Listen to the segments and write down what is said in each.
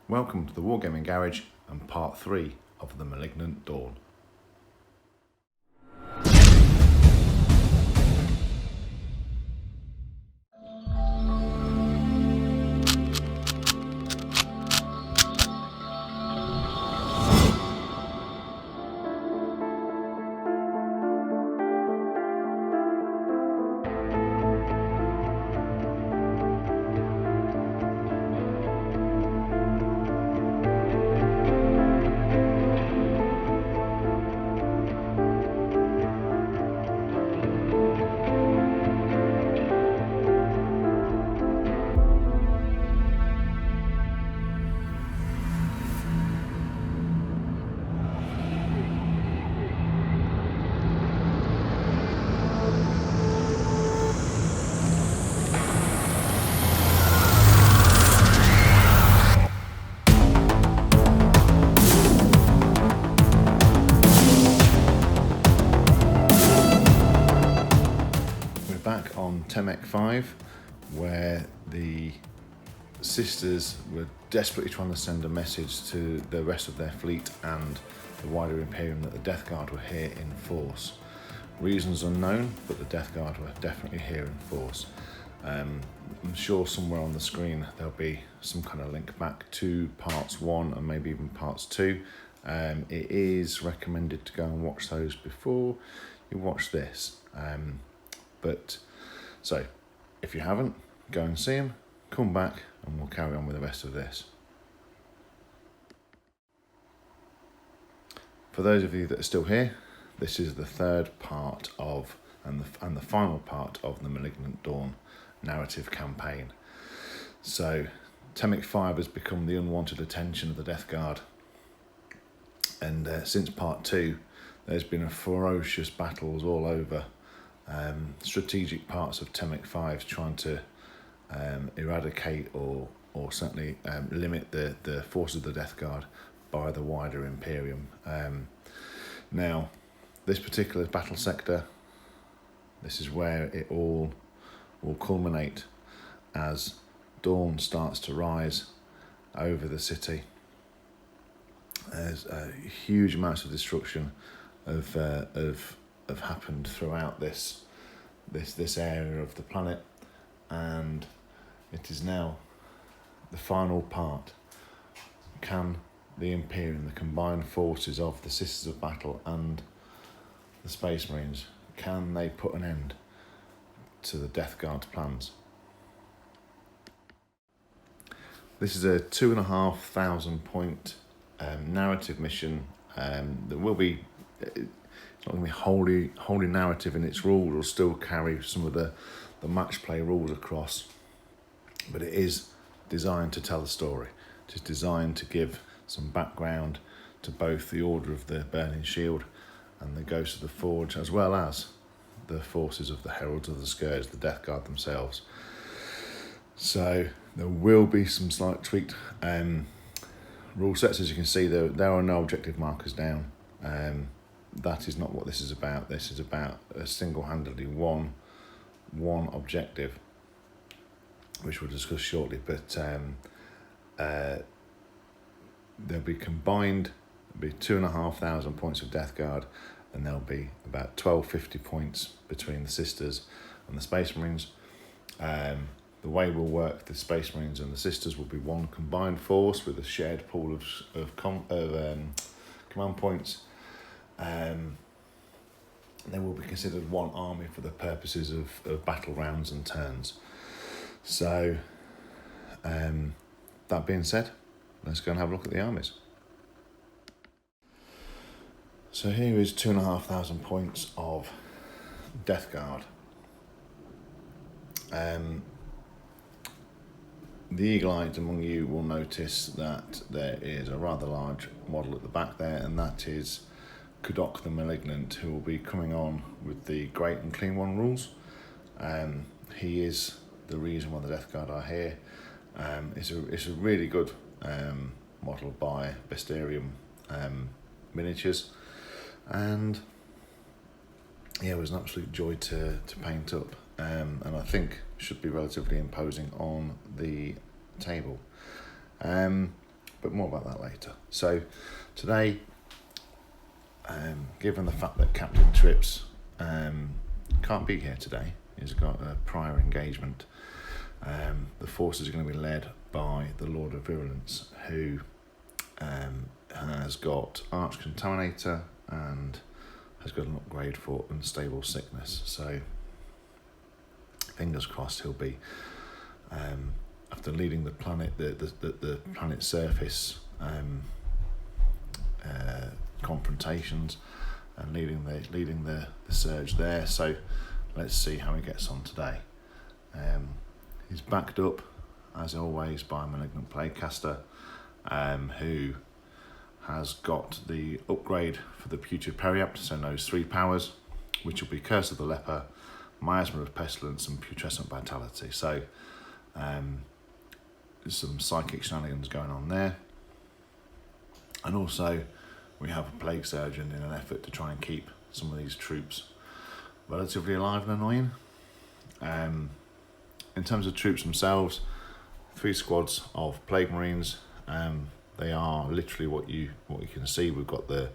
Welcome to the Wargaming Garage and part 3 of the Malignant Dawn. Back on Temic V, where the sisters were desperately trying to send a message to the rest of their fleet and the wider Imperium that the Death Guard were here in force. Reasons unknown, but the Death Guard were definitely here in force. I'm sure somewhere on the screen there'll be some kind of link back to parts 1 and maybe even parts 2. It is recommended to go and watch those before you watch this. So if you haven't, go and see them, come back and we'll carry on with the rest of this. For those of you that are still here, this is the third part of and the final part of the Malignant Dawn narrative campaign. So Temic V has become the unwanted attention of the Death Guard, and since part 2 there's been a ferocious battles all over strategic parts of Temic V, trying to eradicate or certainly limit the forces of the Death Guard by the wider Imperium. Now, this particular battle sector, this is where it all will culminate as dawn starts to rise over the city. There's a huge amounts of destruction have happened throughout this area of the planet, and it is now the final part. Can the Imperium, the combined forces of the Sisters of Battle and the Space Marines, can they put an end to the Death Guard's plans? This is a 2,500 point narrative mission that will be not going to be wholly narrative in its rules. It'll still carry some of the match play rules across, but it is designed to tell a story. It is designed to give some background to both the Order of the Burning Shield and the Ghost of the Forge, as well as the forces of the Heralds of the Scourge, the Death Guard themselves. So there will be some slight tweaked rule sets. As you can see, there are no objective markers down. That is not what this is about. This is about a single-handedly one objective, which we'll discuss shortly. But there'll be combined, there'll be 2,500 points of Death Guard, and there'll be about 1,250 points between the Sisters and the Space Marines. The way we'll work, the Space Marines and the Sisters will be one combined force with a shared pool of command points. They will be considered one army for the purposes of battle rounds and turns. So, that being said, let's go and have a look at the armies. So here is 2,500 points of Death Guard. The eagle-eyed among you will notice that there is a rather large model at the back there, and that is Kudok the Malignant, who will be coming on with the Great and Clean One rules. He is the reason why the Death Guard are here. It's a really good model by Imperium Miniatures, and yeah, it was an absolute joy to paint up, and I think should be relatively imposing on the table. but more about that later. So today, given the fact that Captain Trips can't be here today, he's got a prior engagement, the forces are going to be led by the Lord of Virulence, who has got Arch Contaminator and has got an upgrade for Unstable Sickness. So fingers crossed he'll be, after leading the planet, the planet's surface confrontations and leading the surge there. So let's see how he gets on today. He's backed up, as always, by a Malignant Plaguecaster, who has got the upgrade for the Putrid Periapt, so knows 3 powers, which will be Curse of the Leper, Miasma of Pestilence, and Putrescent Vitality. So there's some psychic shenanigans going on there. And also we have a Plague Surgeon in an effort to try and keep some of these troops relatively alive and annoying. In terms of troops themselves, 3 squads of Plague Marines. They are literally what you can see. We've got the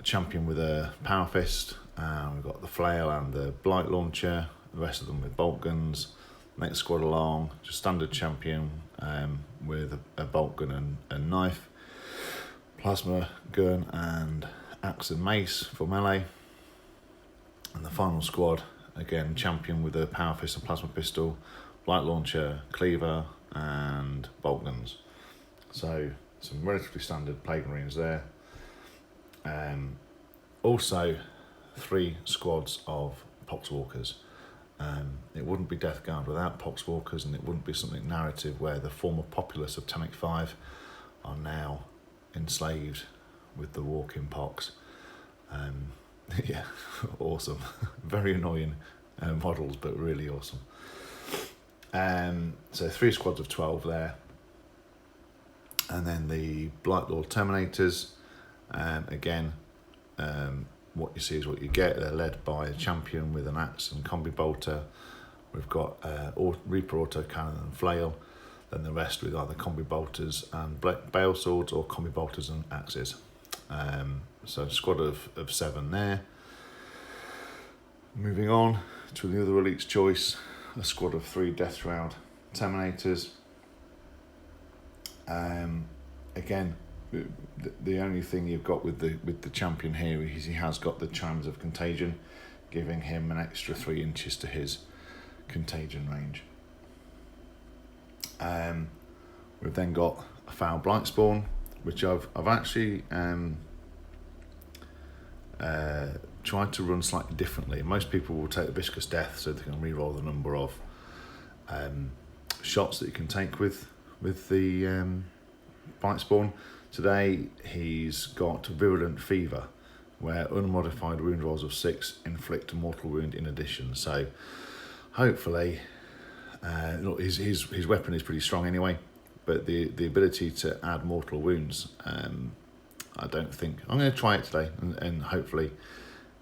champion with a Power Fist, we've got the Flail and the Blight Launcher, the rest of them with bolt guns. Next squad along, just standard champion with a bolt gun and knife, plasma gun and axe and mace for melee. And the final squad, again, champion with a Power Fist and plasma pistol, Blight Launcher, cleaver and bolt guns. So some relatively standard Plague Marines there. Also 3 squads of Poxwalkers. It wouldn't be Death Guard without Poxwalkers, and it wouldn't be something narrative where the former populace of Temic V are now enslaved with the walking pox. Yeah, awesome. Very annoying models, but really awesome. So 3 squads of 12 there. And then the Blight Lord Terminators, again, what you see is what you get. They're led by a champion with an axe and combi bolter. We've got Reaper autocannon and flail. Then the rest with either combi bolters and Bile Swords or combi bolters and axes. So a squad of 7 there. Moving on to the other elite's choice, a squad of 3 Death Shroud Terminators. Again, the only thing you've got with the champion here is he has got the Chimes of Contagion, giving him an extra 3 inches to his contagion range. We've then got a Foul Blightspawn, which I've actually tried to run slightly differently. Most people will take the Viscous Death so they can re-roll the number of shots that you can take with the Blightspawn. Today he's got Virulent Fever, where unmodified wound rolls of 6 inflict a mortal wound in addition. So hopefully, look, his weapon is pretty strong anyway, but the ability to add mortal wounds, I don't think. I'm going to try it today, and hopefully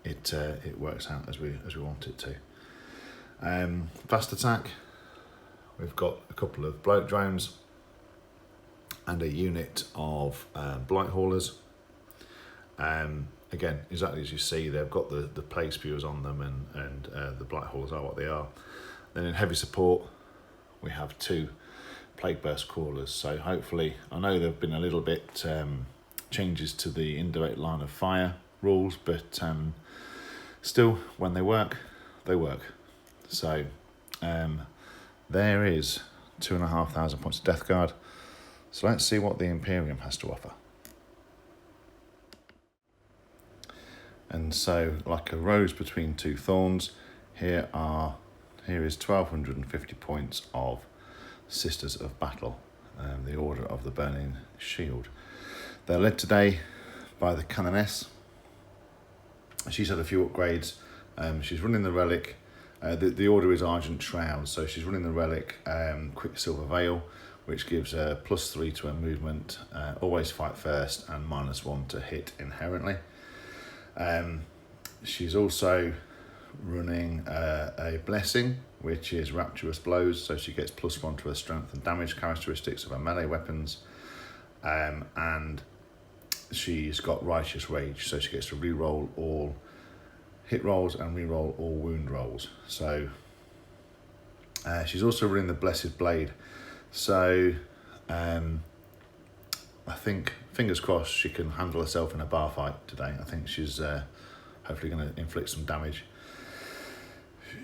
it works out as we want it to. Fast attack. We've got a couple of bloat drones and a unit of Blight Haulers. Again, exactly as you see, they've got the plague spewers on them, and the Blight Haulers are what they are. Then in heavy support, we have 2 Plague Burst Crawlers. So hopefully, I know there have been a little bit changes to the indirect line of fire rules, but still, when they work, they work. So there is 2,500 points of Death Guard. So let's see what the Imperium has to offer. And so, like a rose between 2 thorns, here is 1,250 points of Sisters of Battle, the Order of the Burning Shield. They're led today by the Canoness. She's had a few upgrades. She's running the Relic. The order is Argent Shroud, so she's running the Relic Quicksilver Veil, which gives her +3 to her movement, always fight first, and -1 to hit inherently. She's also running a blessing, which is Rapturous Blows, so she gets +1 to her strength and damage characteristics of her melee weapons, and she's got Righteous Rage, so she gets to reroll all hit rolls and reroll all wound rolls. So she's also running the Blessed Blade, so I think, fingers crossed, she can handle herself in a bar fight today. I think she's hopefully going to inflict some damage.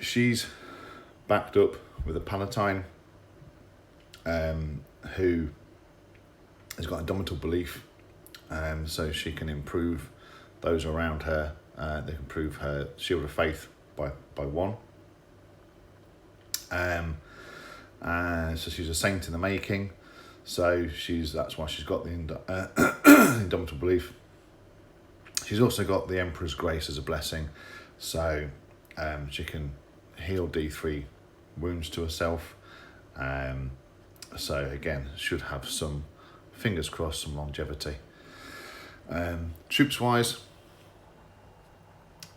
She's backed up with a Palatine who has got Indomitable Belief, so she can improve those around her. They can improve her Shield of Faith by 1. So she's a saint in the making. So that's why she's got the Indomitable Belief. She's also got the Emperor's Grace as a blessing, so she can heal D3 wounds to herself. So again, should have some, fingers crossed, some longevity. Troops wise,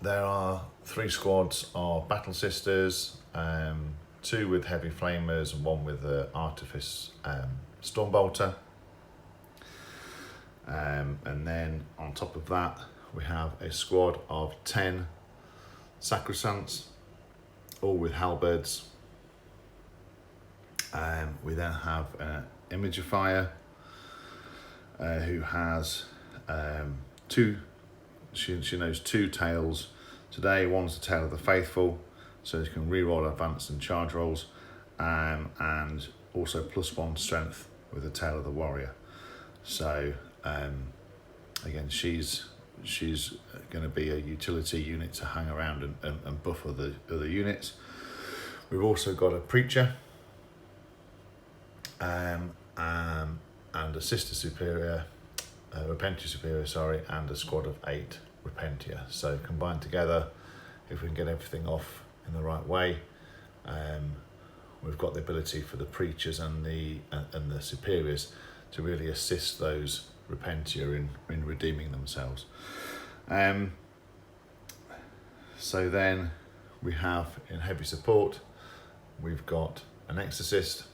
there are 3 squads of Battle Sisters, 2 with Heavy Flamers and 1 with the Artifice Stormbolter. And then on top of that, we have a squad of 10 Sacrosancts, all with halberds. We then have Imagifier, who has 2. She knows 2 tails today. One's the Tail of the Faithful, so she can reroll advance and charge rolls, and also +1 strength with the Tail of the Warrior. So again, she's going to be a utility unit to hang around and buff other units. We've also got a Preacher, and a Sister Superior, Repentia Superior, sorry, and a squad of 8 Repentia. So combined together, if we can get everything off in the right way, we've got the ability for the Preachers and the Superiors to really assist those Repentia in redeeming themselves. So then we have in heavy support, we've got an Exorcist.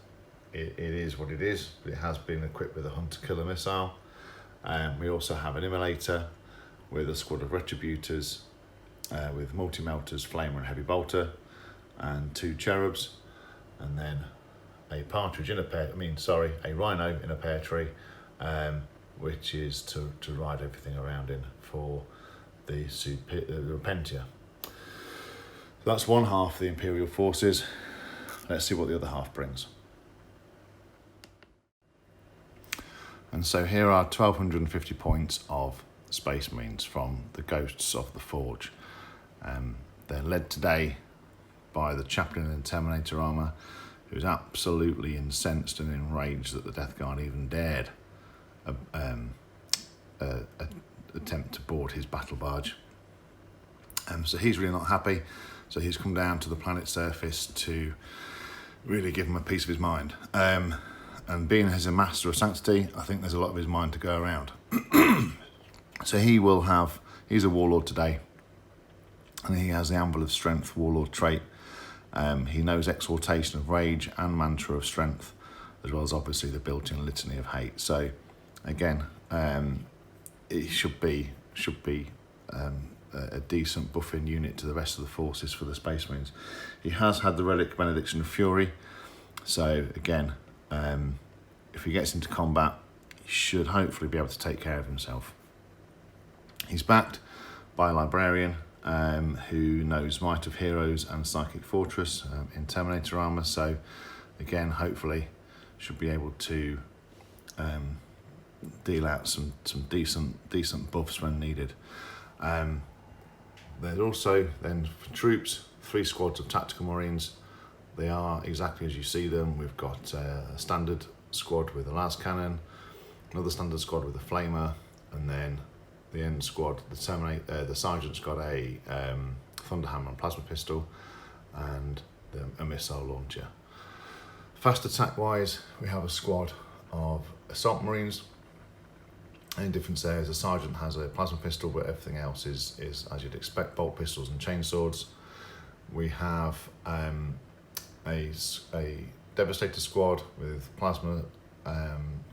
It is what it is, but it has been equipped with a Hunter-Killer missile. We also have an Immolator with a squad of Retributors, with Multi-Melters, Flamer and Heavy Bolter, and 2 Cherubs, and then a Rhino in a Pear Tree, which is to ride everything around in for the Repentia. So that's one half of the Imperial forces. Let's see what the other half brings. And so here are 1,250 points of Space Marines from the Ghosts of the Forge. They're led today by the Chaplain in Terminator armour, who's absolutely incensed and enraged that the Death Guard even dared attempt to board his battle barge. So he's really not happy. So he's come down to the planet's surface to really give him a piece of his mind. And being as a master of sanctity, I think there's a lot of his mind to go around. So he's a warlord today, and he has the Anvil of Strength warlord trait. He knows Exaltation of Rage and Mantra of Strength, as well as obviously the built-in Litany of Hate. So again, it should be a decent buffing unit to the rest of the forces for the Space Marines. He has had the Relic Benediction of Fury, so again, if he gets into combat, he should hopefully be able to take care of himself. He's backed by a Librarian, who knows Might of Heroes and Psychic Fortress in Terminator armour, so again, hopefully should be able to deal out some decent buffs when needed. There's also then for troops 3 squads of Tactical Marines. They are exactly as you see them. We've got a standard squad with a las cannon, another standard squad with a flamer, and then the end squad, the sergeant's got a thunderhammer and plasma pistol, and a missile launcher. Fast attack wise, we have a squad of assault marines. Any difference there is the sergeant has a plasma pistol, but everything else is as you'd expect, bolt pistols and chainswords. we have a Devastator squad with plasma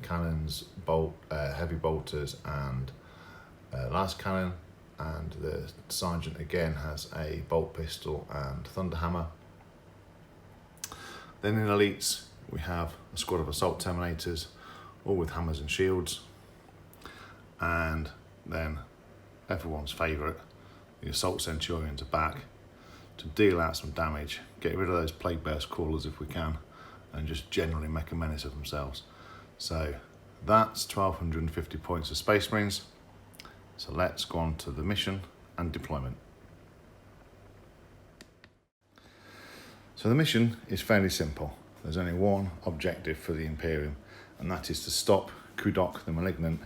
cannons, heavy bolters, and las cannon, and the sergeant again has a bolt pistol and thunderhammer. Then in elites we have a squad of assault terminators, all with hammers and shields, and then everyone's favourite, the assault centurions are back to deal out some damage, get rid of those plague burst crawlers if we can, and just generally make a menace of themselves. So that's 1250 points of Space Marines. So let's go on to the mission and deployment. So the mission is fairly simple. There's only one objective for the Imperium, and that is to stop Kudok the Malignant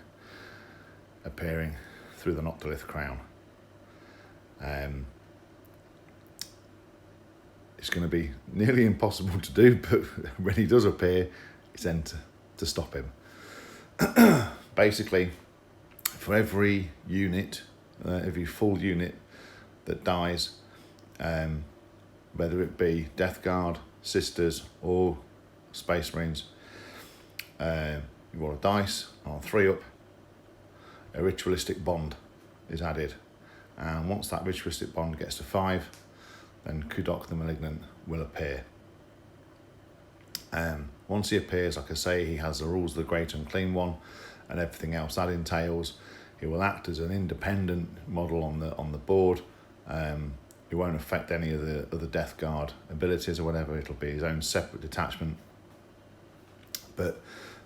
appearing through the Noctilith crown. It's going to be nearly impossible to do, but when he does appear, it's then to stop him. Basically, for every unit, every full unit that dies, whether it be Death Guard, Sisters, or Space Marines, you roll a dice on 3 up, a ritualistic bond is added, and once that ritualistic bond gets to 5, then Kudok the Malignant will appear. Once he appears, like I say, he has the rules of the Great Unclean One and everything else that entails. He will act as an independent model on the board. It won't affect any of the Death Guard abilities or whatever. It'll be his own separate detachment. But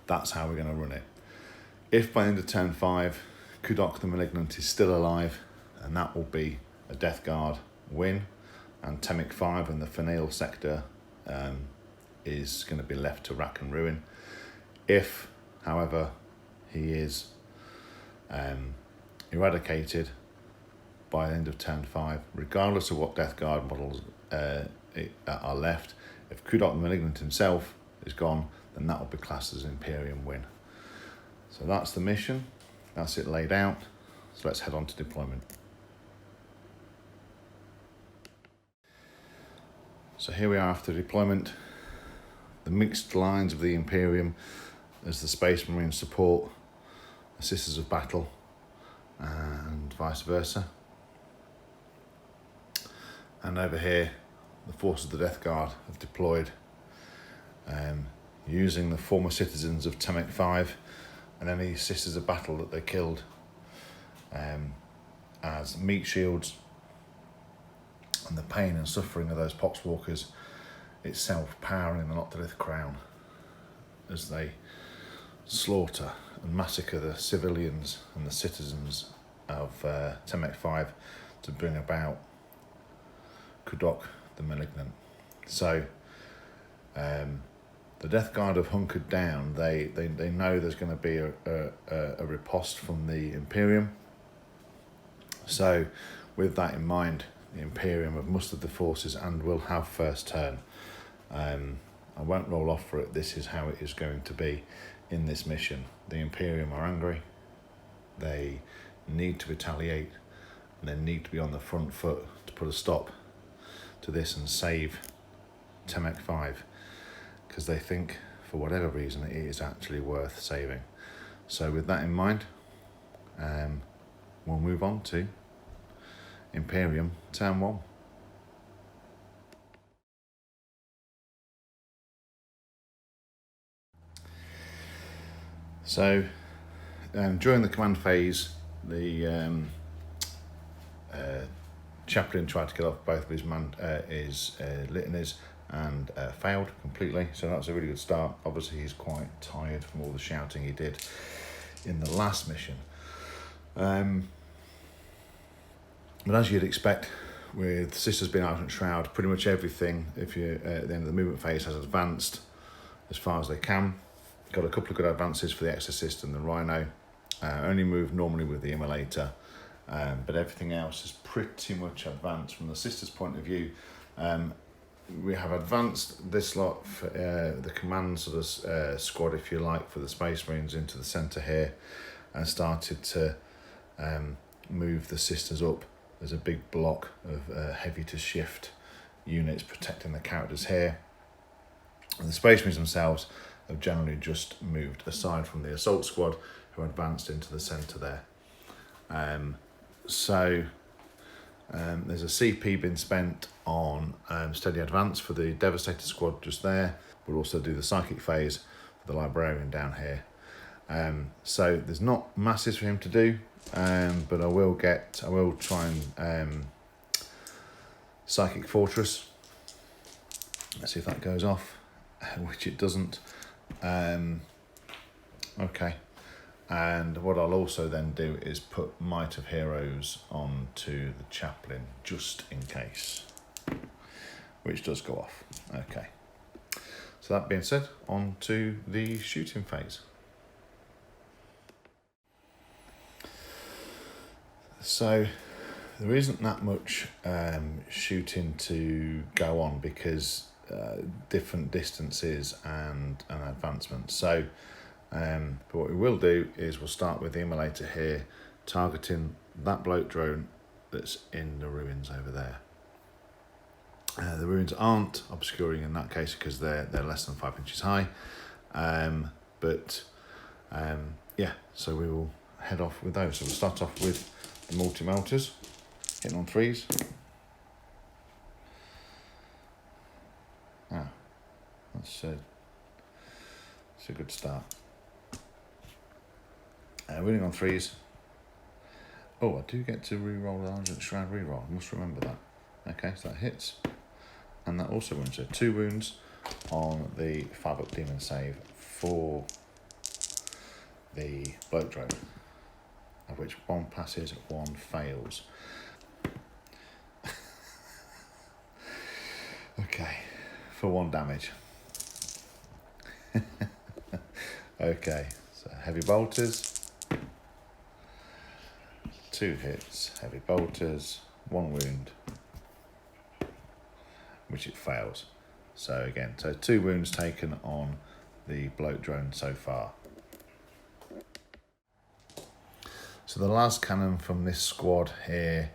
that's how we're going to run it. If by the end of turn 5, Kudok the Malignant is still alive, and that will be a Death Guard win, and Temic V and the Fenil sector is going to be left to rack and ruin. If, however, he is eradicated by the end of turn 5, regardless of what Death Guard models are left, if Kudok the Malignant himself is gone, then that will be classed as an Imperium win. So that's the mission, that's it laid out. So let's head on to deployment. So here we are after deployment. The mixed lines of the Imperium as the Space Marines support the Sisters of Battle and vice versa. And over here, the forces of the Death Guard have deployed using the former citizens of Temic V and any Sisters of Battle that they killed as meat shields, and the pain and suffering of those poxwalkers itself powering the Noctilith crown as they slaughter and massacre the civilians and the citizens of Temic V to bring about Kudok the Malignant. So the Death Guard have hunkered down. They know there's going to be a riposte from the Imperium. So with that in mind, the Imperium have mustered the forces and will have first turn. I won't roll off for it. This is how it is going to be in this mission. The Imperium are angry. They need to retaliate, and they need to be on the front foot to put a stop to this and save Temic V, because they think, for whatever reason, it is actually worth saving. So with that in mind, we'll move on to Imperium Turn 1. So during the command phase, the chaplain tried to kill off both of his litanies and failed completely, so that's a really good start. Obviously he's quite tired from all the shouting he did in the last mission. But as you'd expect, with Sisters being out in Shroud, pretty much everything, if you at the end of the movement phase, has advanced as far as they can. Got a couple of good advances for the Exorcist and the Rhino. Only move normally with the Immolator, but everything else is pretty much advanced from the Sisters' point of view. We have advanced this lot for the command sort of squad, if you like, for the Space Marines into the centre here, and started to move the Sisters up. There's a big block of heavy to shift units protecting the characters here. And the Space Marines themselves have generally just moved aside from the assault squad, who advanced into the centre there. There's a CP been spent on steady advance for the Devastator squad just there. We'll also do the psychic phase for the Librarian down here. So there's not masses for him to do, but I will try and Psychic Fortress. Let's see if that goes off, which it doesn't. Okay. And what I'll also then do is put Might of Heroes onto the Chaplain, just in case, which does go off. Okay. So that being said, on to the shooting phase. So there isn't that much shooting to go on because different distances and advancement. So but what we will do is we'll start with the Immolator here, targeting that bloat drone that's in the ruins over there. The ruins aren't obscuring in that case because they're less than 5 inches high. Yeah, so we will head off with those. So we'll start off with the multi-melters, hitting on 3s. That's a good start. Winning on 3s. Oh, I do get to re-roll the Argent Shroud re-roll. I must remember that. Okay, so that hits. And that also wounds. So 2 wounds on the 5-up demon save for the bloat drone, of which 1 passes, 1 fails. Okay, for 1 damage. Okay, so heavy bolters. 2 hits, heavy bolters, 1 wound, which it fails. So again, 2 wounds taken on the bloat drone so far. So the last cannon from this squad here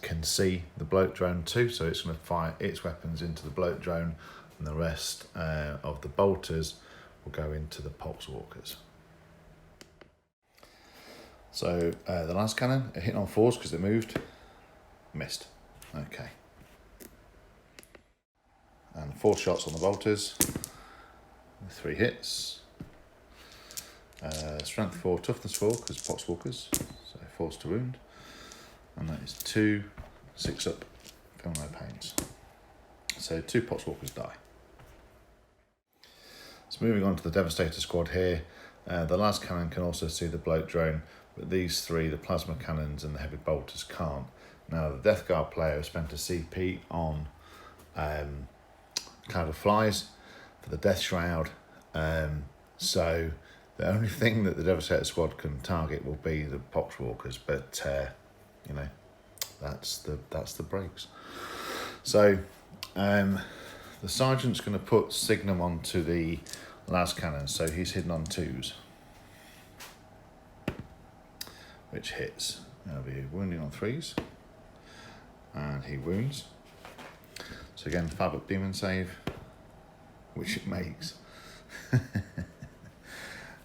can see the bloat drone too, so it's going to fire its weapons into the bloat drone, and the rest of the bolters will go into the Poxwalkers. So the last cannon, it hit on 4s because it moved, missed. Okay. And 4 shots on the bolters, 3 hits. Strength 4, toughness 4 because Poxwalkers, so force to wound. And that is 2, 6 up, feel no pains. So 2 Poxwalkers die. So moving on to the Devastator squad here, the last cannon can also see the bloat drone, but these 3, the plasma cannons and the heavy bolters, can't. Now the Death Guard player has spent a CP on Cloud of Flies for the Death Shroud, so the only thing that the Devastator squad can target will be the Poxwalkers, but you know, that's the breaks. So the Sergeant's going to put Signum onto the last cannon, so he's hidden on 2s, which hits. That'll be wounding on 3s, and he wounds. So again, 5-up demon save, which it makes.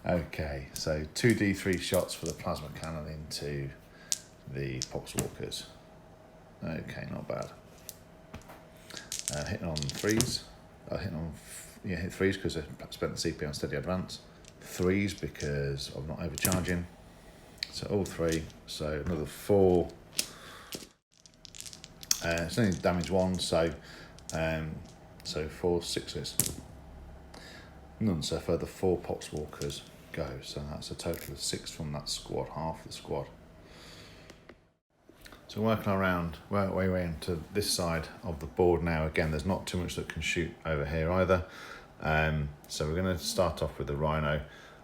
Okay, so 2d3 shots for the plasma cannon into the Poxwalkers. Okay, not bad. Hitting on 3s. Hit 3s because I spent the CP on steady advance. 3s because of not overcharging. So all 3. So another 4. It's only damage 1, so 4 6s. None, so further 4 Poxwalkers go. So that's a total of 6 from that squad, half the squad. So working around, work our way into this side of the board now. Again, there's not too much that can shoot over here either. So we're going to start off with the Rhino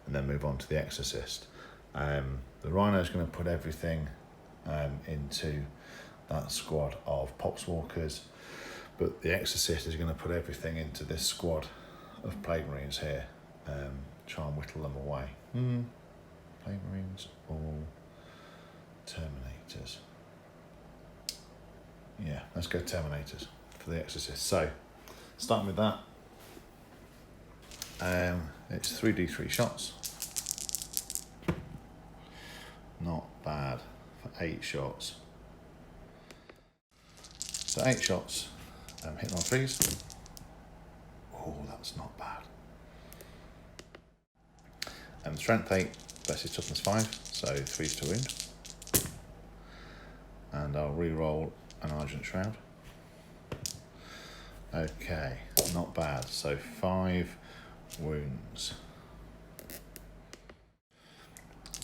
and then move on to the Exorcist. The Rhino is going to put everything into that squad of Poxwalkers, but the Exorcist is going to put everything into this squad of Plague Marines here. Try and whittle them away. Plague Marines or Terminators? Yeah, let's go Terminators for the Exorcist. So, starting with that, it's 3d3 shots. Not bad for 8 shots. So 8 shots, hitting on 3s. Oh, that's not bad. Strength 8 versus toughness 5, so 3s to wound. And I'll re-roll an Argent Shroud. Okay, not bad. So 5 wounds.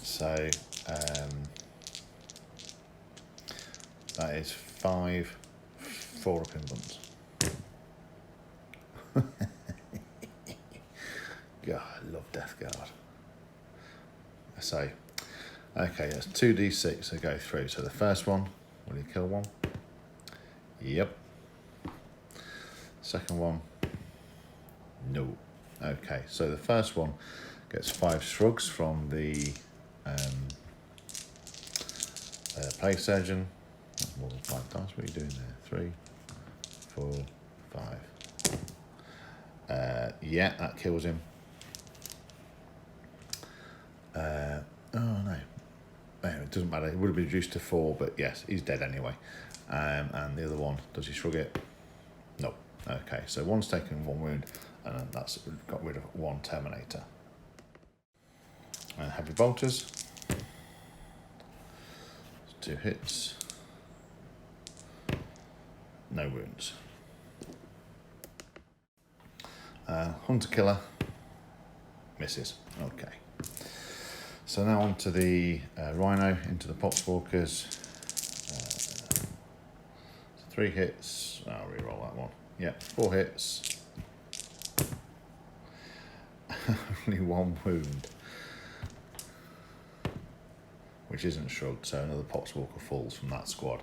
So that is 5 4 up in buns. God, I love Death Guard. So, okay, that's 2d6 to go through. So the first one, will you kill one? Yep. Second one, no. Okay, so the first one gets 5 shrugs from the Plague Surgeon. That's more than 5 dice. What are you doing there? 3, 4, 5. Yeah, that kills him. Oh no. It doesn't matter. It would have been reduced to 4, but yes, he's dead anyway. And the other one, does he shrug it? No. Okay, so one's taken 1 wound, and that's got rid of 1 Terminator. Heavy bolters. 2 hits. No wounds. Hunter Killer. Misses. Okay. So now on to the Rhino, into the Poxwalkers. 3 hits. I'll re-roll that one. Yeah, 4 hits. Only 1 wound. Which isn't shrugged, so another Poxwalker falls from that squad.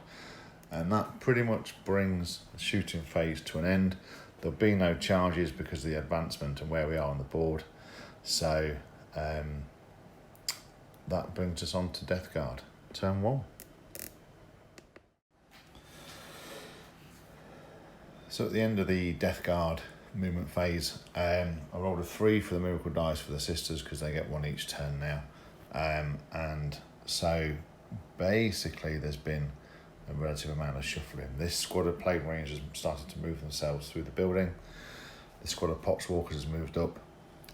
And that pretty much brings the shooting phase to an end. There'll be no charges because of the advancement and where we are on the board. So that brings us on to Death Guard, turn 1. So at the end of the Death Guard movement phase, I rolled a 3 for the Miracle Dice for the Sisters because they get 1 each turn now. And so basically there's been a relative amount of shuffling. This squad of Plague Rangers started to move themselves through the building. The squad of Poxwalkers has moved up.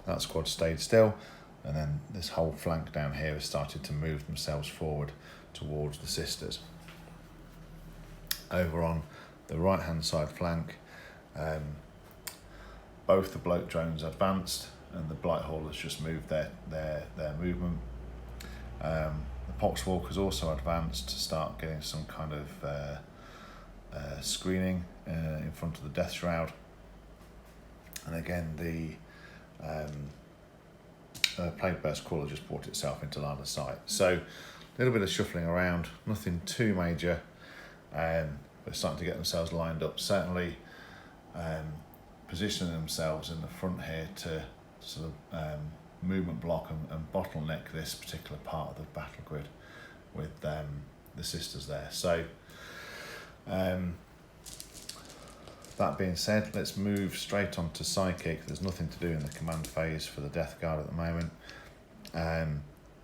That squad stayed still. And then this whole flank down here has started to move themselves forward towards the Sisters. Over on the right hand side flank, both the bloat drones advanced and the Blight Haulers just moved their movement. The Poxwalkers also advanced to start getting some kind of screening in front of the Death Shroud. And again, the Plague Burst Crawler just brought itself into line of sight. So a little bit of shuffling around, nothing too major. They're starting to get themselves lined up, certainly positioning themselves in the front here to sort of movement block and bottleneck this particular part of the battle grid with the Sisters there. So that being said, let's move straight on to Psychic. There's nothing to do in the command phase for the Death Guard at the moment.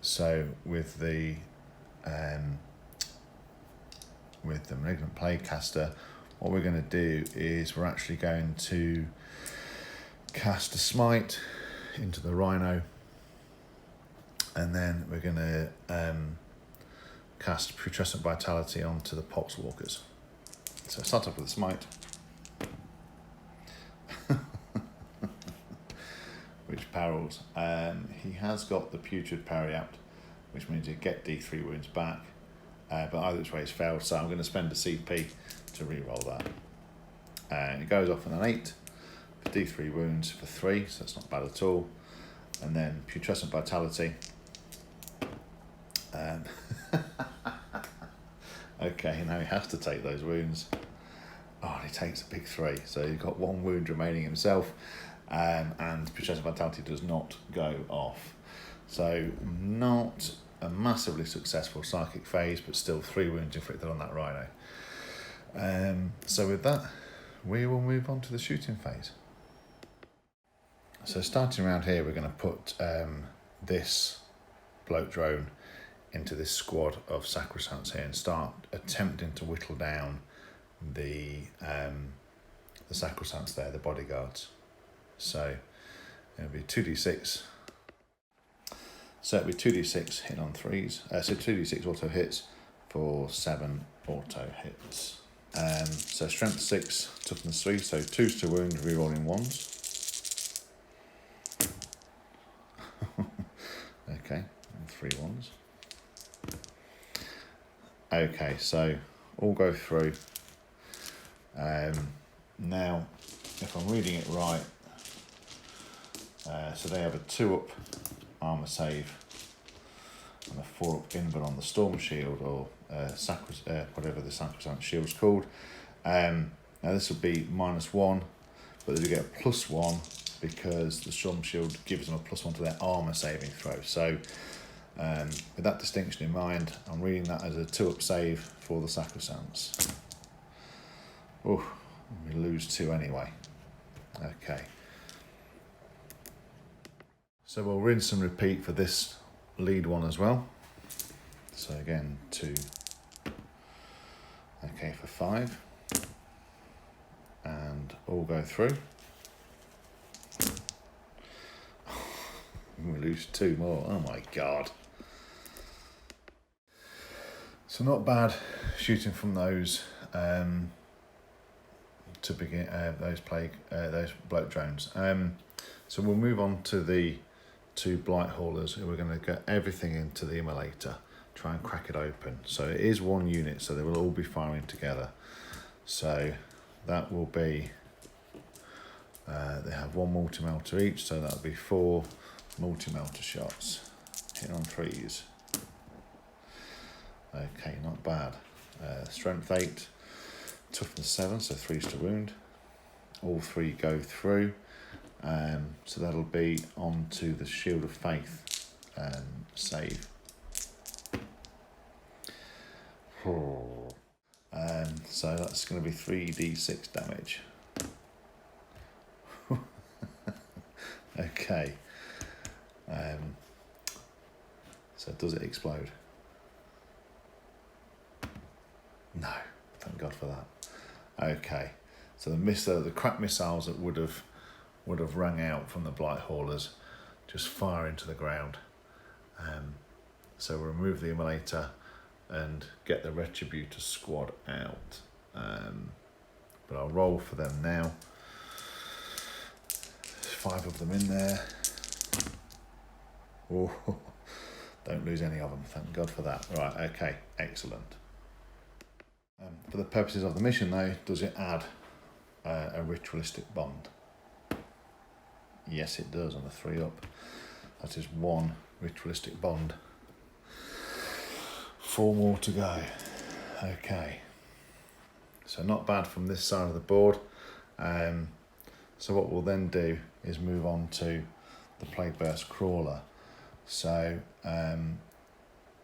So with the Malignant Plague Caster, what we're going to do is we're actually going to cast a Smite into the Rhino, and then we're going to cast Putrescent Vitality onto the Poxwalkers. So start off with a Smite. Which parries. He has got the Putrid Parry out, which means you get D3 wounds back, but either which way it's failed, so I'm going to spend a CP to re-roll that. It goes off on an 8 for D3 wounds for 3, so that's not bad at all. And then Putrescent Vitality. Okay, now he has to take those wounds. Oh, and he takes a big 3, so he's got 1 wound remaining himself, and Putrescent Vitality does not go off. So not a massively successful psychic phase, but still 3 wounds inflicted on that Rhino. So with that, we will move on to the shooting phase. So starting around here, we're going to put this bloat drone into this squad of sacrosancts here and start attempting to whittle down the sacrosancts there, the bodyguards. So it'll be 2d6. So it'll be 2d6 hit on 3s. So 2d6 auto hits for 7 auto hits. So strength 6, toughness 3, so 2s to wound, rerolling 1s. Okay, and 3 1s. Okay, so all go through. Now, if I'm reading it right, so they have a 2-up armour save and a 4-up invuln on the storm shield, or whatever the sacrosanct shield's called. Now this will be -1, but they do get a +1 because the storm shield gives them a +1 to their armour saving throw. So with that distinction in mind, I'm reading that as a 2-up save for the sacrosancts. Oh, we lose 2 anyway. Okay. So we'll rinse and repeat for this lead one as well. So again, 2. Okay, for 5. And all go through. We lose 2 more. Oh my god. So not bad shooting from those to begin those bloat drones. So we'll move on to the 2 Blight Haulers, who we're going to get everything into the immolator, try and crack it open. So it is 1 unit, so they will all be firing together. So that will be, they have 1 multi-melter each, so that'll be 4 multi-melter shots, hitting on 3s. Okay, not bad. Strength 8, toughness 7, so 3s to wound. All 3 go through. So that'll be on to the Shield of Faith save. So that's going to be 3d6 damage. Okay. So does it explode? No, thank God for that. Okay, so the cracked missiles that would have rung out from the Blight Haulers just fire into the ground. So we'll remove the immolator and get the Retributor squad out. But I'll roll for them now. 5 of them in there. Oh, don't lose any of them, thank God for that. Right, okay, excellent. For the purposes of the mission though, does it add a ritualistic bond? Yes, it does on the 3-up. That is 1 ritualistic bond. 4 more to go. Okay. So not bad from this side of the board. So what we'll then do is move on to the Plague Burst Crawler. So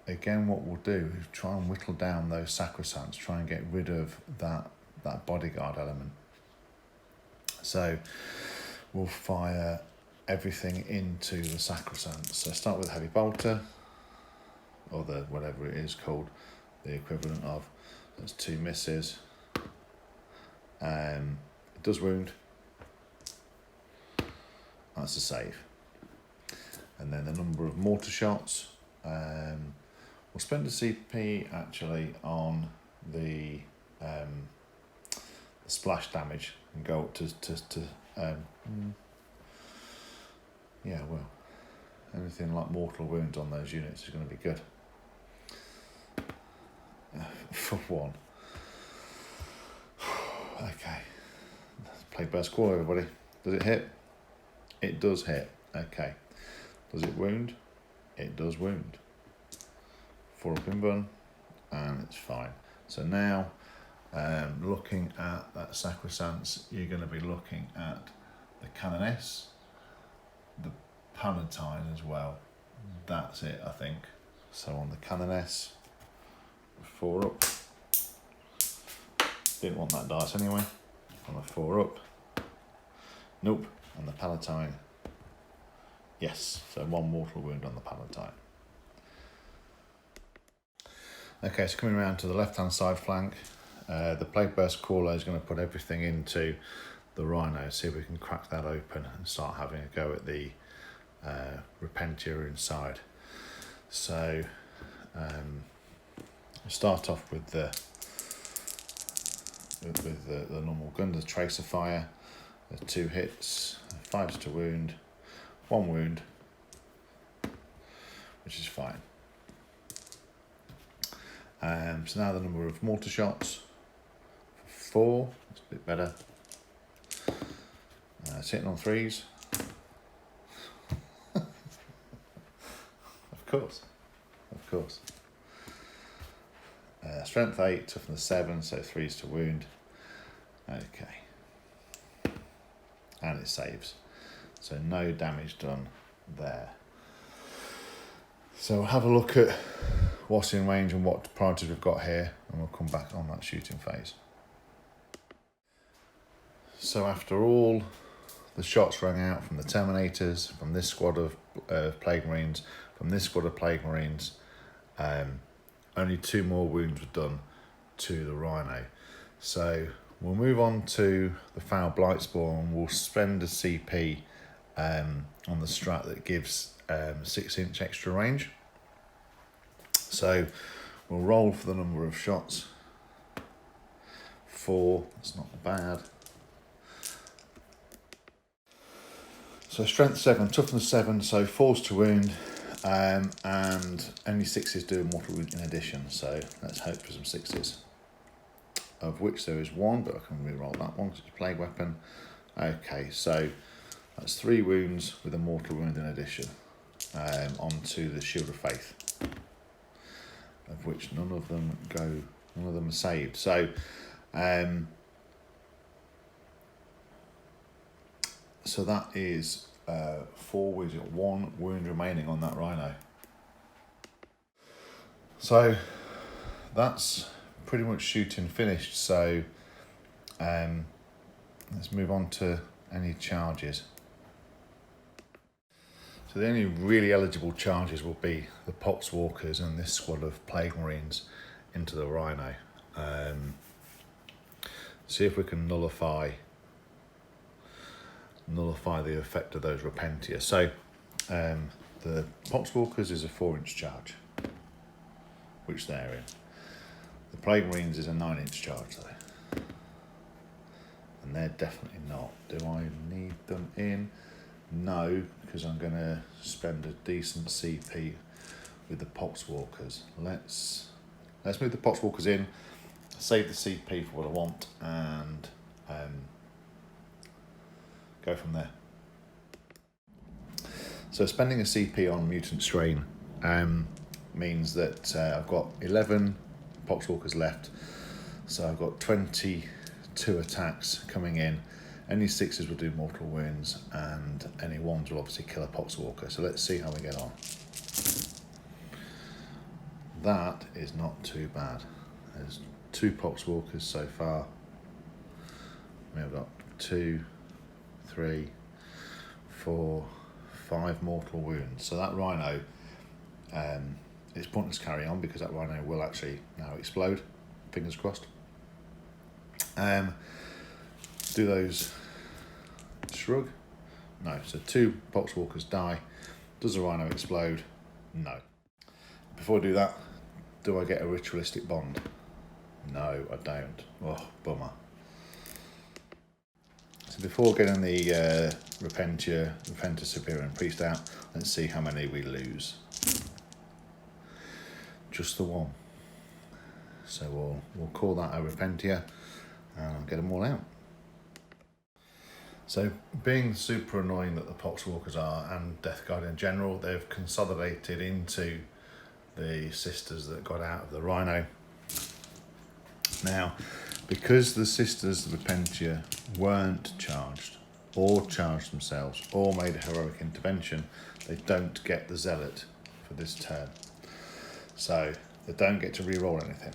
again, what we'll do is try and whittle down those sacrosancts, try and get rid of that bodyguard element. So we'll fire everything into the sacrosancts. So start with a heavy bolter, or the whatever it is called, the equivalent of. That's 2 misses. It does wound. That's a save. And then the number of mortar shots. We'll spend a CP actually on the splash damage and go up to yeah, well, anything like mortal wounds on those units is going to be good. For 1. Okay. Plague Burst Call, everybody. Does it hit? It does hit. Okay. Does it wound? It does wound. 4-up invuln, and it's fine. So now, looking at that sacrosancts, you're going to be looking at the Canoness, the Palatine as well. That's it, I think. So on the Canoness, 4-up. Didn't want that dice anyway. On the 4 up. Nope. On the Palatine. Yes, so 1 mortal wound on the Palatine. Okay, so coming around to the left-hand side flank, the Plague Burst Crawler is going to put everything into the Rhino, see if we can crack that open and start having a go at the Repentia inside. So, we'll start off with the normal gun, the Tracer Fire, the 2 hits, 5 to wound, 1 wound, which is fine. So now the number of mortar shots, 4, that's a bit better. It's hitting on 3s. Of course. Strength 8, toughness 7, so 3s to wound. Okay. And it saves. So no damage done there. So we'll have a look at what's in range and what priorities we've got here, and we'll come back on that shooting phase. So after all the shots rang out from the Terminators, from this squad of Plague Marines, from this squad of Plague Marines, only 2 more wounds were done to the Rhino. So we'll move on to the Foul Blight Spore, and we'll spend a CP on the strat that gives 6-inch extra range. So we'll roll for the number of shots. 4, that's not bad. So strength 7, toughness 7, so 4s to wound, and only 6s do a mortal wound in addition. So let's hope for some 6s, of which there is 1, but I can re-roll that one because it's a plague weapon. Okay, so that's 3 wounds with a mortal wound in addition, onto the Shield of Faith, of which none of them are saved. So, so that is 4 wounds, 1 wound remaining on that Rhino. So that's pretty much shooting finished. So let's move on to any charges. So the only really eligible charges will be the Poxwalkers and this squad of Plague Marines into the Rhino. See if we can nullify the effect of those Repentia. So the Poxwalkers is a 4-inch charge, which they're in. The Plague Marines is a 9-inch charge though, and they're definitely not. Do I need them in? No, because I'm going to spend a decent CP with the Poxwalkers. Let's move the Poxwalkers in, save the CP for what I want, and go from there. So spending a CP on Mutant Strain means that I've got 11 Poxwalkers left, so I've got 22 attacks coming in. Any 6s will do mortal wounds, and any 1s will obviously kill a Poxwalker. So let's see how we get on. That is not too bad. There's 2 Poxwalkers so far. We've got 2, 3, 4, 5 mortal wounds. So that Rhino, it's pointless carry on because that Rhino will actually now explode. Fingers crossed. Do those shrug? No. So 2 Poxwalkers die. Does the Rhino explode? No. Before I do that, do I get a ritualistic bond? No, I don't. Oh, bummer. So before getting the Repentia Superior and Priest out, let's see how many we lose. Just the 1. So we'll call that a Repentia and get them all out. So being super annoying that the Poxwalkers are, and Death Guard in general, they've consolidated into the sisters that got out of the Rhino. Now, because the sisters of Repentia weren't charged, or charged themselves, or made a heroic intervention, they don't get the Zealot for this turn. So they don't get to re-roll anything.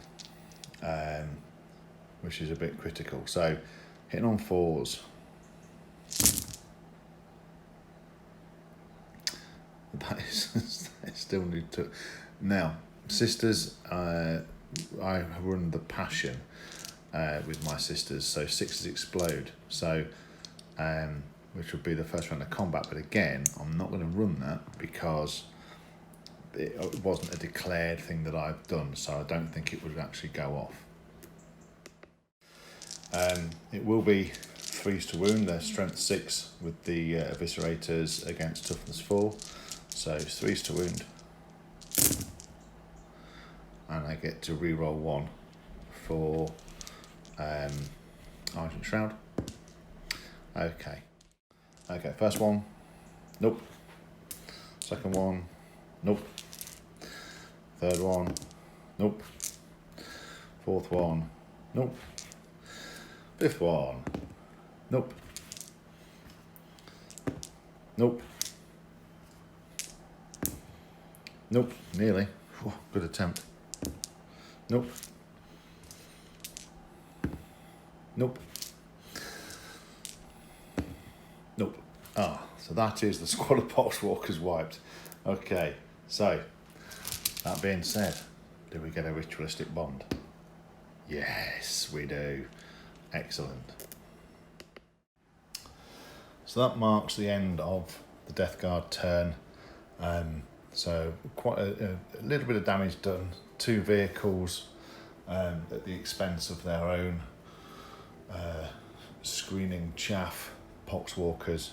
which is a bit critical. So hitting on 4s. That is still need to. Now, sisters, I run the passion with my sisters, so 6s explode. So, which would be the first round of combat. But again, I'm not going to run that because it wasn't a declared thing that I've done, so I don't think it would actually go off. It will be 3s to wound. They're strength 6 with the eviscerators against toughness 4. So 3s to wound. And I get to reroll 1 for Argent Shroud. Okay, first one, nope. Second one, nope. Third one, nope. Fourth one, nope. Fifth one, nope. Nope. Nope, nearly. Whew, good attempt. Nope. Nope. Nope. Ah, so that is the squad of Poxwalkers wiped. Okay, so that being said, do we get a ritualistic bond? Yes, we do. Excellent. So that marks the end of the Death Guard turn. So quite a little bit of damage done. 2 vehicles at the expense of their own screening chaff, Poxwalkers.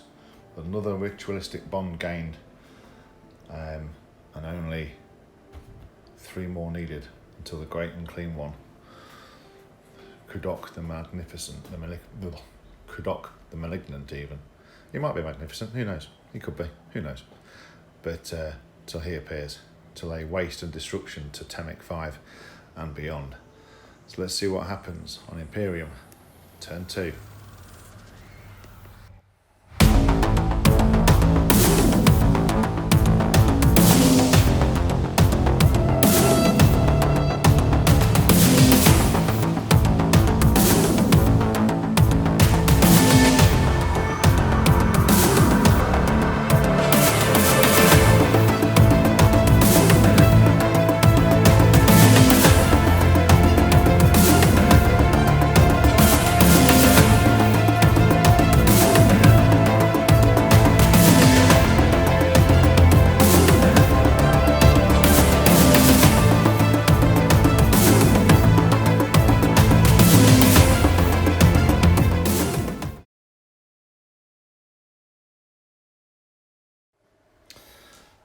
Another ritualistic bond gained, and only 3 more needed until the Great and Clean One. Kudok the Magnificent, Kudok the Malignant even. He might be magnificent, who knows? He could be, who knows? But till he appears, to lay waste and destruction to Temic V and beyond. So let's see what happens on Imperium, turn 2.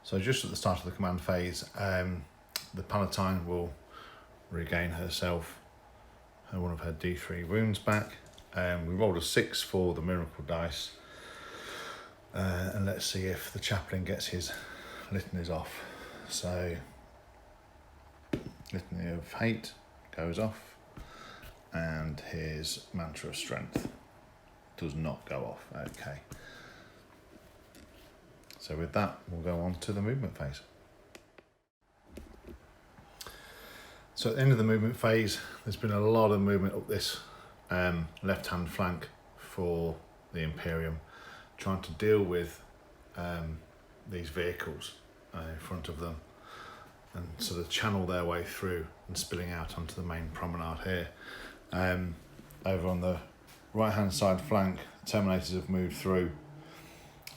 So just at the start of the command phase, the Palatine will regain herself one of her D3 wounds back. We rolled a 6 for the miracle dice, and let's see if the chaplain gets his litanies off. So Litany of Hate goes off, and his Mantra of Strength does not go off. Okay. So with that, we'll go on to the movement phase. So at the end of the movement phase, there's been a lot of movement up this left-hand flank for the Imperium, trying to deal with these vehicles in front of them and sort of channel their way through and spilling out onto the main promenade here. Over on the right-hand side flank, the Terminators have moved through,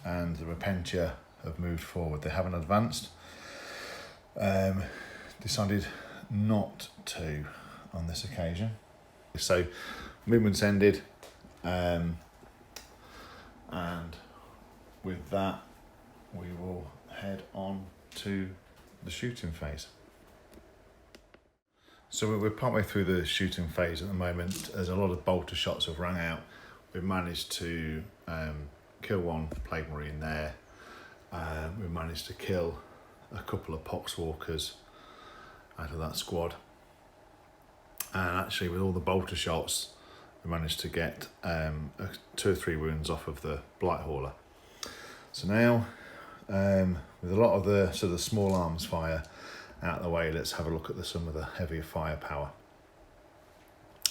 and the Repentia have moved forward. They haven't advanced. Decided not to on this occasion. So movement's ended, and with that we will head on to the shooting phase. So we're partway through the shooting phase at the moment. There's a lot of bolter shots have rang out. We've managed to kill 1 Plague Marine there. We managed to kill a couple of Poxwalkers out of that squad. And actually with all the bolter shots, we managed to get 2 or 3 wounds off of the Blight Hauler. So now, with a lot of the sort of small arms fire out of the way, let's have a look at some of the heavier firepower.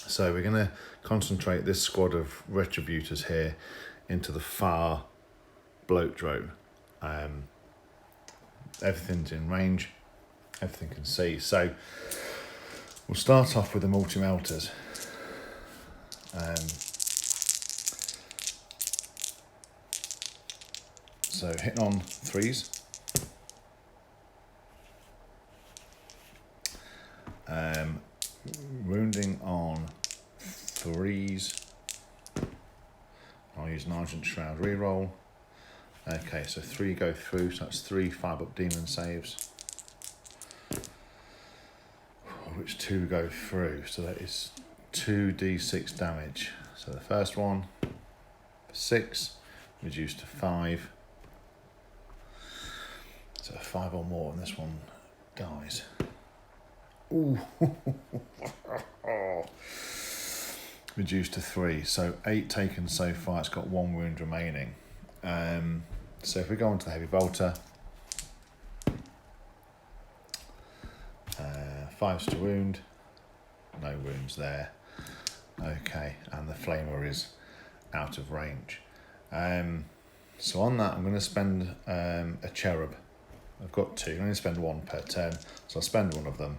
So we're going to concentrate this squad of Retributors here into the far bloat drone. Everything's in range, everything can see. So we'll start off with the multi-melters. So hitting on 3s. Wounding on 3s. I'll use an Argent Shroud reroll. Okay, so 3 go through, so that's 3 5-up demon saves. Which 2 go through, so that is 2d6 damage. So the first one, 6, reduced to 5. So 5 or more, and this one dies. Ooh. Reduced to 3, so 8 taken so far. It's got 1 wound remaining. So if we go on to the Heavy Bolter, 5s to wound, no wounds there. Okay, and the Flamer is out of range. So on that, I'm going to spend a Cherub. I've got 2. I'm going to spend 1 per turn, so I'll spend 1 of them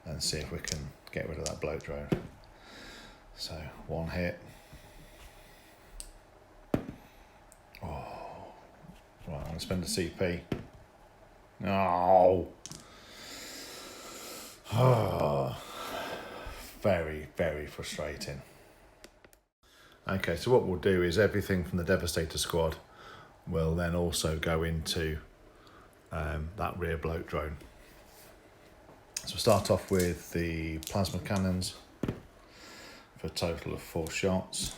and see if we can get rid of that bloat drone. So 1 hit. Oh, right, I'm going to spend a CP. No. Oh, very, very frustrating. Okay, so what we'll do is everything from the Devastator squad will then also go into that rear bloat drone. So we'll start off with the plasma cannons for a total of 4 shots.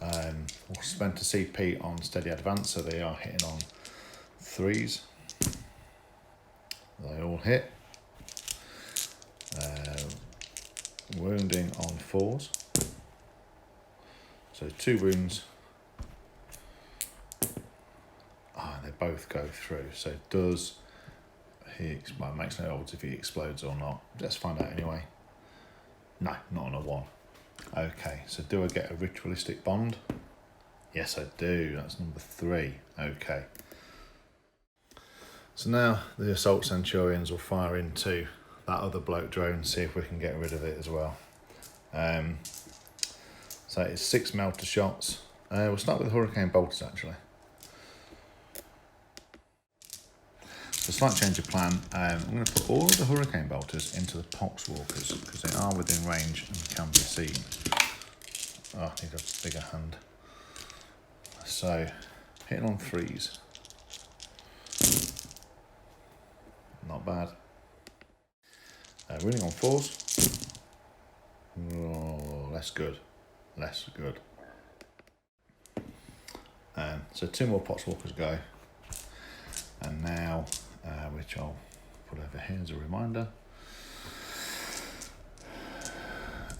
We'll spend a CP on steady advance, so they are hitting on 3s. They all hit. Wounding on 4s. So 2 wounds. They both go through. So does he, well, it makes no odds if he explodes or not. Let's find out anyway. No, not on a 1. Okay, so do I get a ritualistic bond? Yes, I do. That's number 3. Okay. So now the Assault Centurions will fire into that other bloat drone, see if we can get rid of it as well. So it's 6 melter shots. We'll start with the Hurricane Bolters actually. So slight change of plan. I'm going to put all of the Hurricane Bolters into the Poxwalkers because they are within range and can be seen. Oh, I need a bigger hand. So hitting on 3s. Not bad. Winning on 4s. Oh, less good. Less good. So 2 more Poxwalkers go. And now, which I'll put over here as a reminder.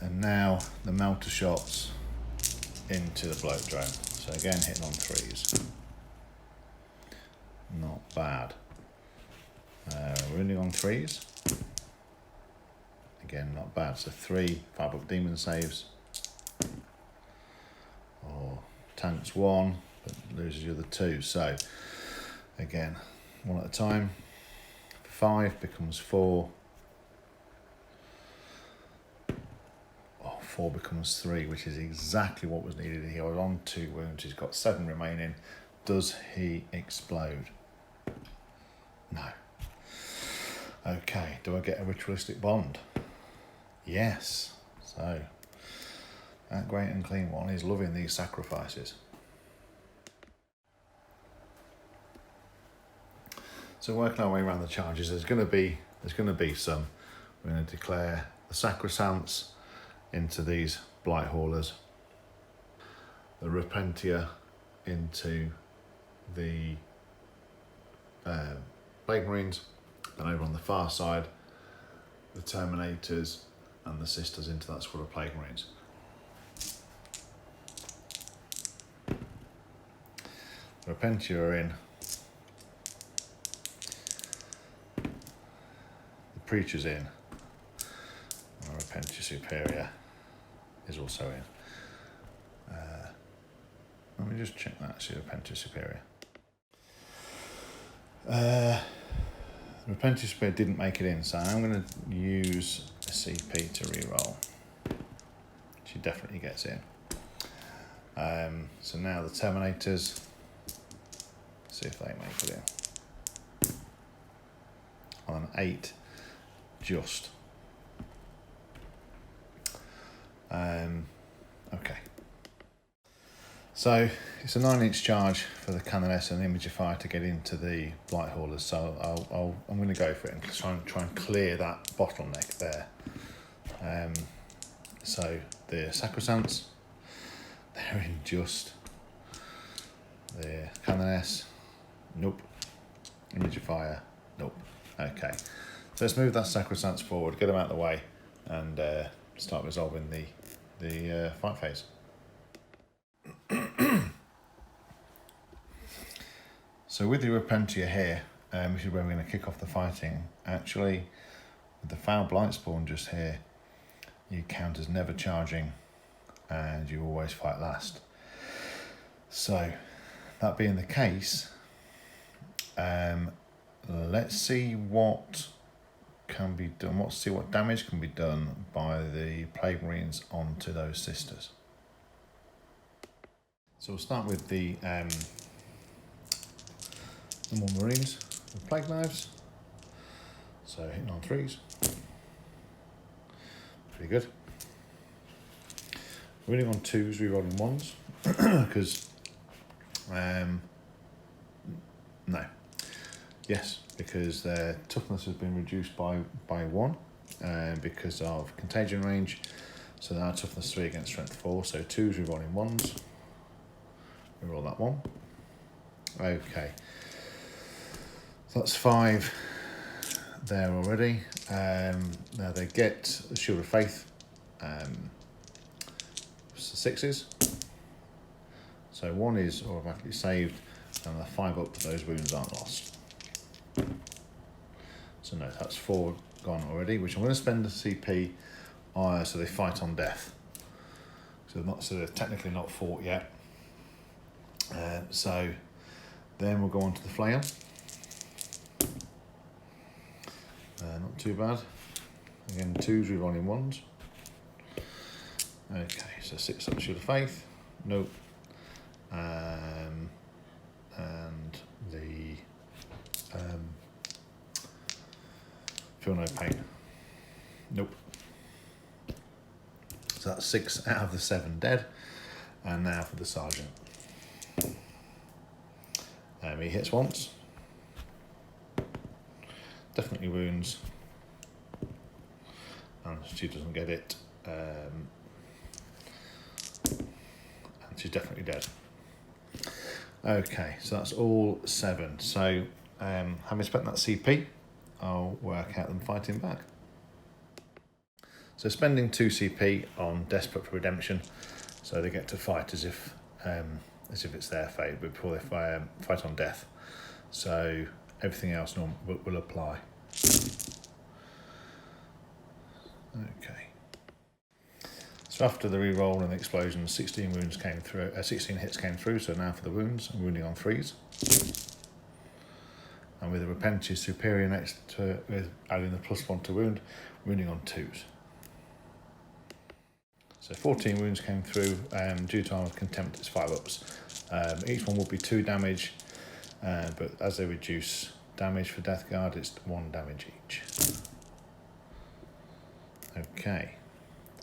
And now the melter shots into the bloat drone. So again, hitting on 3s. Not bad. Wounding on 3s. Again, not bad. So 3 5-up demon saves. Or tanks 1, but loses the other 2. So again, 1 at a time. 5 becomes 4. 4 becomes 3, which is exactly what was needed. He was on 2 wounds. He's got 7 remaining. Does he explode? No. Okay, do I get a ritualistic bond? Yes. So that great and clean one is loving these sacrifices. So working our way around the charges, there's going to be some. We're going to declare the Sacrosancts into these Blight Haulers, the Repentia into the Plague Marines, and over on the far side, the Terminators and the Sisters into that squad of Plague Marines. The Repentia are in. The Preacher's in. Repentia Superior is also in. Let me just check that, see Repentia Superior. Repentia Superior didn't make it in, so I'm going to use a CP to reroll. She definitely gets in. So now the Terminators, see if they make it in. On an 8, just. Okay. So it's a 9-inch charge for the Canoness and Imagifier to get into the Blight Haulers. So I'm going to go for it and try and clear that bottleneck there. So the Sacrosancts, they're in just. The Canoness, nope. Imagifier, nope. Okay. So let's move that Sacrosancts forward, get them out of the way, and start resolving the fight phase. So with the Repentia here, which is where we're going to kick off the fighting, actually, with the Foul Blightspawn just here, you count as never charging, and you always fight last. So, that being the case, let's see what can be done. Let's see what damage can be done by the Plague Marines onto those sisters. So we'll start with the normal Marines with Plague Knives. So hitting on 3s. Pretty good. Winning on 2s, rerolling 1s. Because, no. Yes, because their toughness has been reduced by 1 because of contagion range. So now toughness 3 against strength 4. So 2s, rerolling 1s. Reroll that 1. Okay. So that's 5 there already. Now they get the Shield of Faith. 6s. So 1 is automatically saved, and the 5 up to those wounds aren't lost. So no, that's 4 gone already, which I'm going to spend the CP on, so they fight on death. So they're technically not fought yet. So then we'll go on to the flail. Not too bad. Again, 2s, rerolling 1s. Okay, so 6 up Shield of Faith. Nope. And the Feel No Pain. Nope. So that's 6 out of the 7 dead. And now for the Sergeant. He hits once. Definitely wounds. And she doesn't get it. And she's definitely dead. Okay, so that's all 7. So, having spent that CP, I'll work out them fighting back. So spending 2 CP on Desperate for Redemption, so they get to fight as if it's their fate before they fight on death. So everything else will apply. Okay. So after the reroll and the explosion, 16 wounds came through. 16 hits came through. So now for the wounds, I'm wounding on 3s. And with the Repentia Superior next to with adding the +1 to wound, wounding on 2s. So 14 wounds came through. Due to Armor Contempt, it's 5 ups. Each one will be 2 damage, but as they reduce damage for Death Guard, it's 1 damage each. Okay,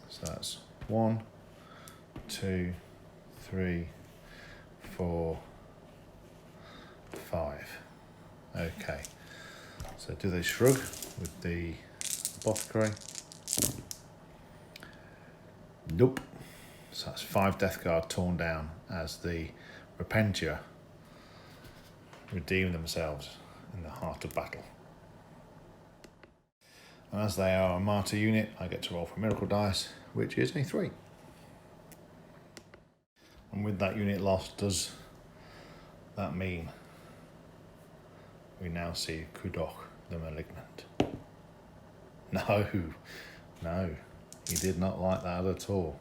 so that's 1, 2, 3, 4, 5. Okay, so do they shrug with the Apothecary? Nope. So that's 5 Death Guard torn down as the Repentia redeem themselves in the heart of battle. And as they are a martyr unit, I get to roll for Miracle Dice, which is a 3. And with that unit lost, does that mean we now see Kudok the Malignant? No. He did not like that at all.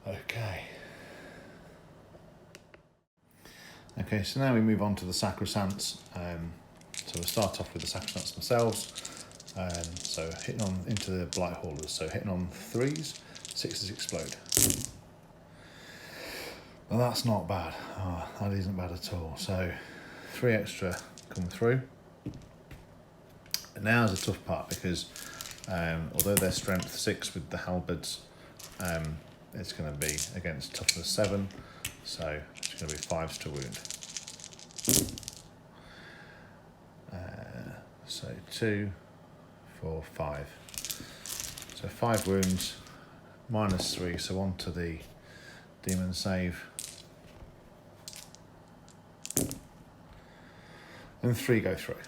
Okay. Okay, so now we move on to the Sacrosancts. So we'll start off with the Sacrosancts themselves. So hitting on into the Blight Haulers. So hitting on 3s, 6s explode. Well, that's not bad. Oh, that isn't bad at all. So 3 extra come through. And now's the tough part because although they're strength 6 with the halberds, it's going to be against toughness 7, so it's going to be 5s to wound. So 2, 4, 5. So 5 wounds, -3, so on to the demon save. And 3 go through.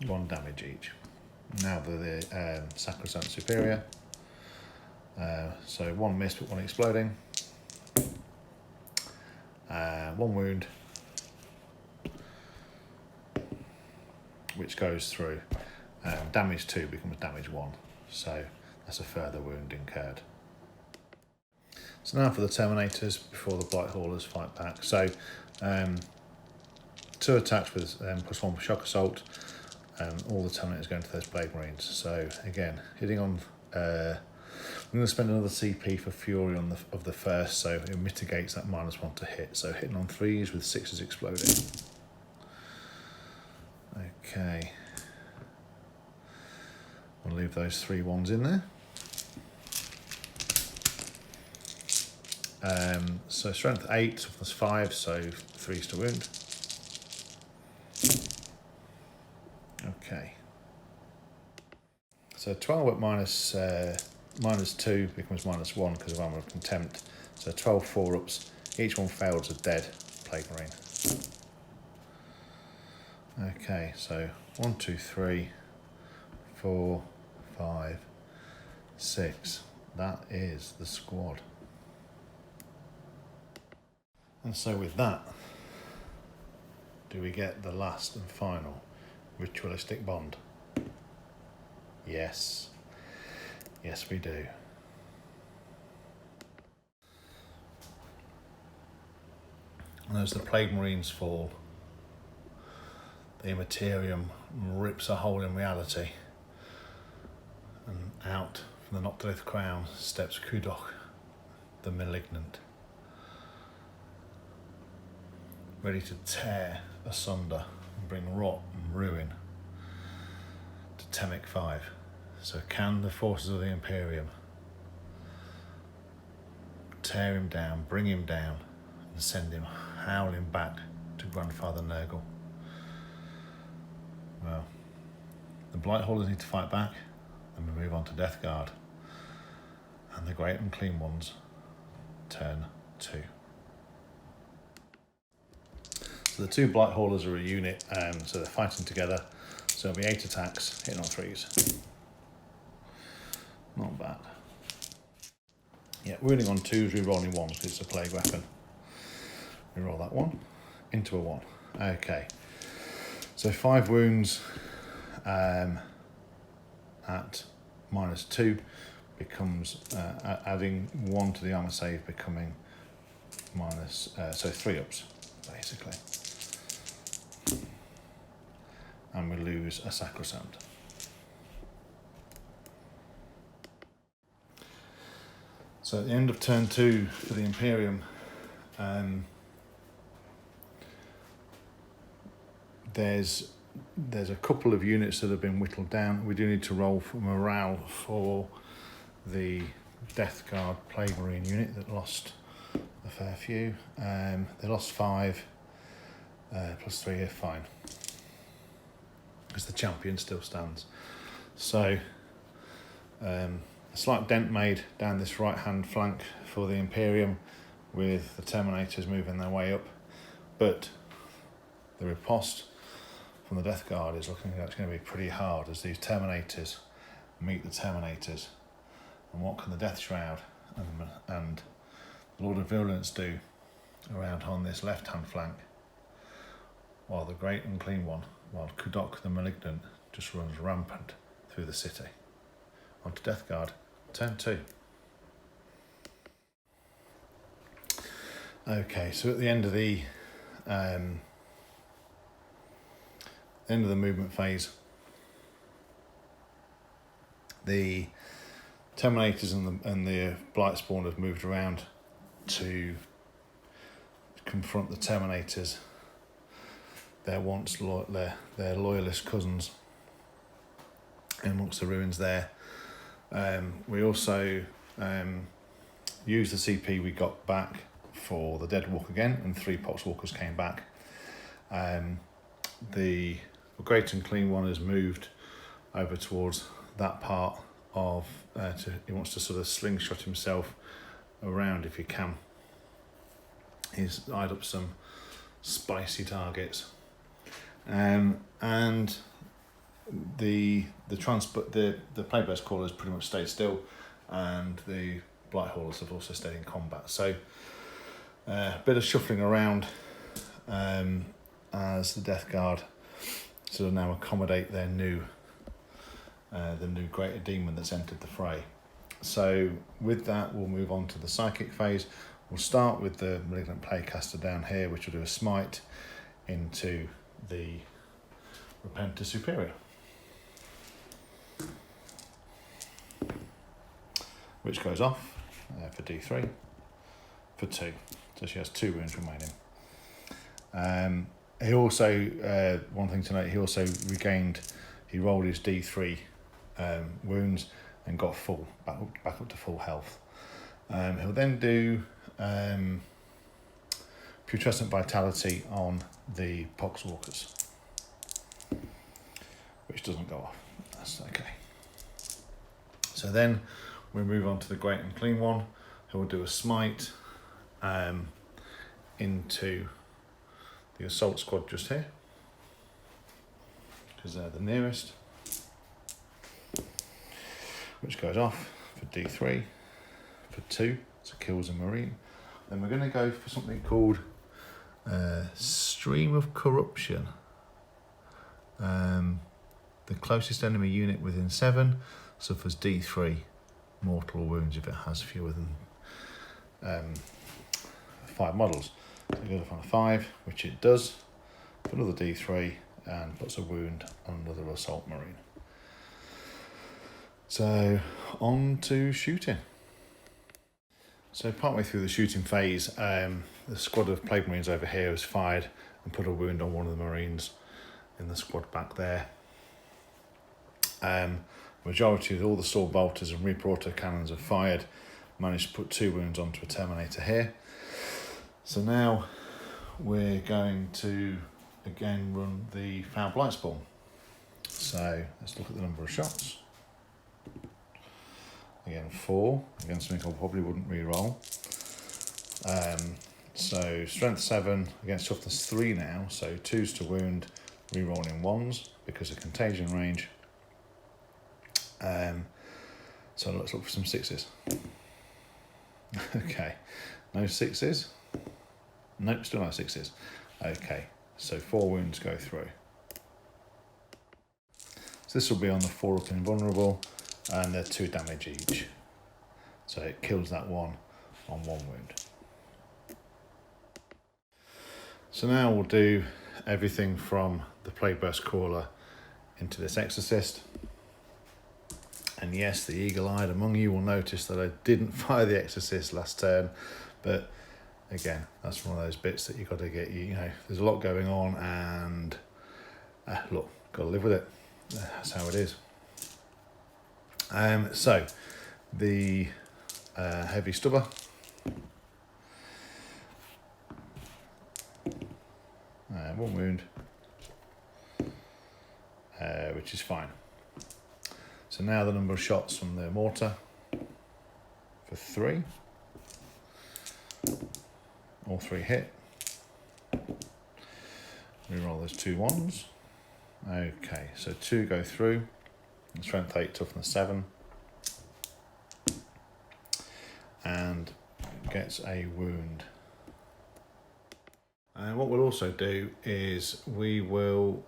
1 damage each. Now the Sacrosanct Superior. So 1 miss but 1 exploding. 1 wound, which goes through. Damage 2 becomes damage 1, so that's a further wound incurred. So now for the Terminators before the Blight Haulers fight back. So 2 attacks with +1 for shock assault. All the Terminators going to those Plague Marines. So again, hitting on. I'm going to spend another CP for Fury on the first, so it mitigates that -1 to hit. So hitting on 3s with 6s exploding. Okay. I'll leave those 3 1s in there. So strength 8, toughness 5, so 3s to wound. Okay. So 12 at -2 becomes -1 because of Armour of Contempt. So 12 4-ups, each one failed as a dead Plague Marine. Okay, so 1, 2, 3, 4, 5, 6. That is the squad. And so with that, do we get the last and final ritualistic bond? Yes. Yes, we do. And as the Plague Marines fall, the Imperium rips a hole in reality, and out from the Noctilith Crown steps Kudok, the Malignant, ready to tear asunder and bring rot and ruin to Temic V. So can the forces of the Imperium tear him down, bring him down, and send him howling back to Grandfather Nurgle? Well, the Blight Haulers need to fight back, and we move on to Death Guard. And the Great Unclean Ones, turn 2. So the 2 Blight Haulers are a unit, so they're fighting together. So it'll be 8 attacks, hitting on 3s. Not bad. Yeah, wounding on 2s, re-rolling 1s because it's a plague weapon. Re-roll that 1 into a 1. Okay. So 5 wounds at -2 becomes, adding 1 to the armour save becoming so 3-ups, basically. And we lose a Sacrosanct. So at the end of turn 2 for the Imperium, there's a couple of units that have been whittled down. We do need to roll for morale for the Death Guard Plague Marine unit that lost a fair few. They lost 5, +3 here, fine. Because the champion still stands. So a slight dent made down this right hand flank for the Imperium with the Terminators moving their way up, but the riposte from the Death Guard is looking like it's going to be pretty hard as these Terminators meet the Terminators. And what can the Death Shroud and the Lord of Virulence do around on this left hand flank, while the Great Unclean One, while Kudok the Malignant just runs rampant through the city? onto Death Guard. Turn 2. Okay, so at the end of the movement phase, the Terminators and the Blight Spawn have moved around to confront the Terminators, their loyalist cousins, amongst the ruins there. We also used the CP we got back for the Dead Walk again, and 3 Poxwalkers came back. The Great and Clean one has moved over towards that part of, he wants to sort of slingshot himself around if he can. He's eyed up some spicy targets. And the Plaguebear's Caller has pretty much stayed still, and the Blight Haulers have also stayed in combat. So a bit of shuffling around as the Death Guard sort of now accommodate their the new greater demon that's entered the fray. So with that, we'll move on to the psychic phase. We'll start with the Malignant Plaguecaster down here, which will do a smite into the Repenter Superior, which goes off for D3 for 2. So she has 2 wounds remaining. He also, one thing to note, he also he rolled his D3 wounds and got back up to full health. He'll then do Putrescent Vitality on the Poxwalkers, which doesn't go off. That's okay. So then we move on to the Great and Clean one, who will do a smite into the assault squad just here, because they're the nearest, which goes off for D3 for 2, so kills a Marine. Then we're going to go for something called Stream of Corruption. The closest enemy unit within 7 suffers D3 mortal wounds if it has fewer than 5 models. So it goes off on a 5, which it does, for another D3, and puts a wound on another assault marine. So on to shooting. So partway through the shooting phase, the squad of Plague Marines over here has fired and put a wound on one of the Marines in the squad back there. Majority of all the Sword Bolters and Reaper Auto Cannons have fired, managed to put 2 wounds onto a Terminator here. So now we're going to again run the Foul Blight Spawn. So let's look at the number of shots. Again, 4 against something I probably wouldn't re-roll. So strength 7 against toughness 3 now, so 2s to wound, re-rolling 1s because of contagion range. So let's look for some 6s. Okay, no 6s. Nope, still no 6s. Okay, so 4 wounds go through. So this will be on the 4 up invulnerable, and they're 2 damage each. So it kills that one on 1 wound. So now we'll do everything from the Plaguebear's Caller into this Exorcist. And yes, the eagle-eyed among you will notice that I didn't fire the Exorcist last turn, but again, that's one of those bits that you've got to get, you know, there's a lot going on, and look, got to live with it. That's how it is. So the heavy stubber, one wound, which is fine. So now the number of shots from the mortar for 3. All 3 hit. Reroll those 2 1s. Okay, so 2 go through. Strength 8, toughness 7. And gets a wound. And what we'll also do is we will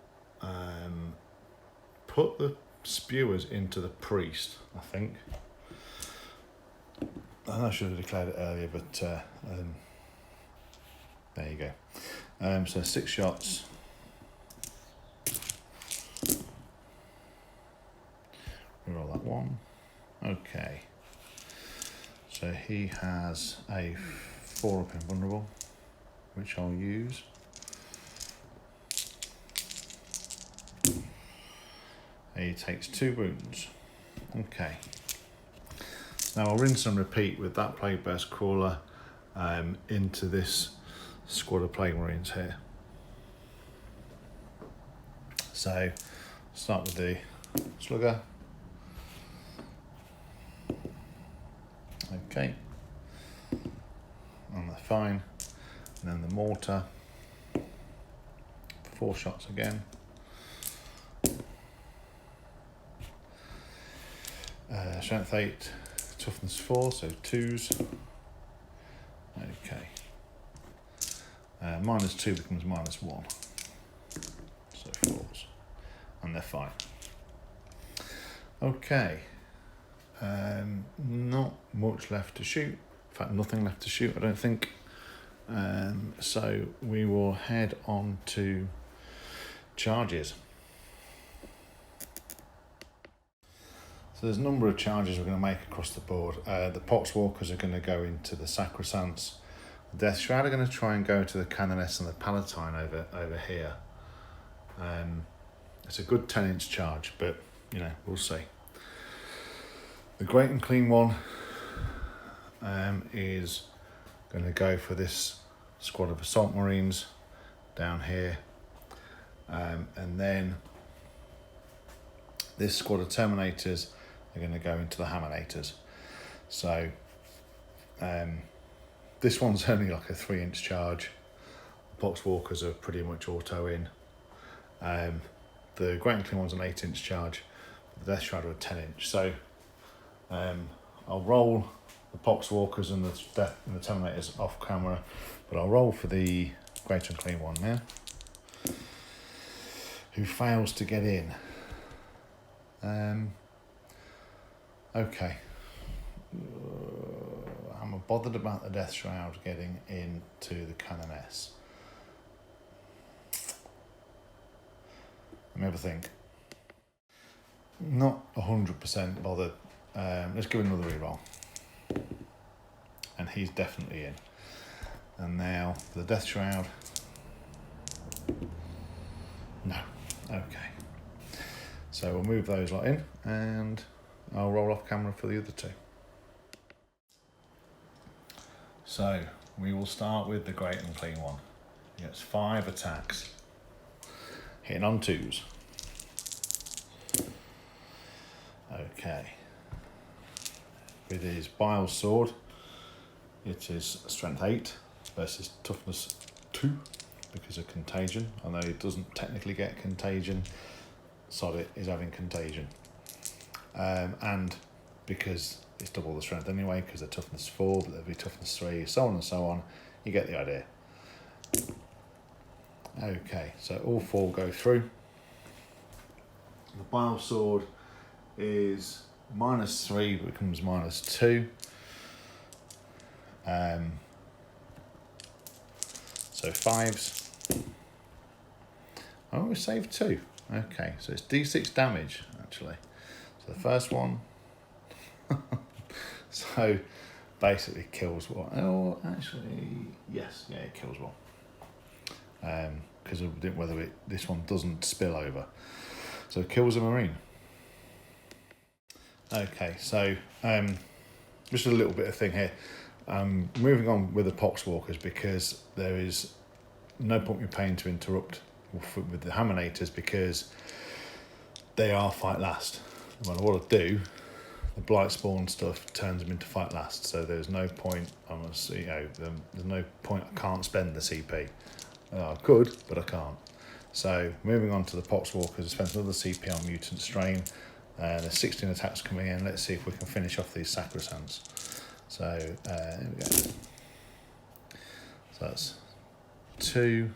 put the spewers into the priest, I think. I should have declared it earlier, but there you go. So 6 shots. Reroll that one. Okay. So he has a 4-up invulnerable, which I'll use. He takes 2 wounds. Okay. Now I'll rinse and repeat with that Plague Burst Crawler into this squad of Plague Marines here. So start with the Slugger. Okay. And they're fine. And then the Mortar. 4 shots again. Strength 8, toughness 4, so 2s. Okay. -2 becomes -1. So 4s. And they're fine. Okay. Not much left to shoot. In fact, nothing left to shoot, I don't think. So we will head on to charges. So there's a number of charges we're going to make across the board. The Poxwalkers are going to go into the Sacrosancts. The Death Shroud are going to try and go to the Canoness and the Palatine over here. It's a good 10-inch charge, but we'll see. The Great and Clean one is going to go for this squad of Assault Marines down here. And then this squad of Terminators are going to go into the Terminators. So this one's only like a 3-inch charge. The Poxwalkers are pretty much auto in. The Great and Clean one's an 8-inch charge. The Death Shroud are a 10-inch. So I'll roll the Poxwalkers and the Terminators off camera, but I'll roll for the Great and Clean one now, who fails to get in. Okay. I'm bothered about the Death Shroud getting into the Canoness. Let me have a think. Not 100% bothered. Let's give it another reroll. And he's definitely in. And now for the Death Shroud. No. Okay. So we'll move those lot in and I'll roll off camera for the other 2. So we will start with the Great and Clean one. He gets 5 attacks. Hitting on 2s. Okay. With his Bile Sword, it is Strength 8 versus Toughness 2 because of Contagion. Although it doesn't technically get Contagion, sod it, is having Contagion. And because it's double the strength anyway, because they're Toughness 4, but there'll be Toughness 3, so on and so on. You get the idea. Okay, so all 4 go through. The Bile Sword is -3, becomes -2. So 5s. Oh, we saved 2. Okay, so it's D6 damage actually. So the first one, so basically kills one. Oh, actually, yes, yeah, it kills one. Because of whether this one doesn't spill over. So it kills a Marine. Okay, so just a little bit of thing here. Moving on with the Poxwalkers because there is no point in paying to interrupt with the Terminators because they are fight last. No matter what I do, the Blight Spawn stuff turns them into fight last. So there's no point. There's no point. I can't spend the CP. I could, but I can't. So moving on to the Poxwalkers, I spent another CP on Mutant Strain. There's 16 attacks coming in. Let's see if we can finish off these Sacrosancts. So here we go. So that's 2,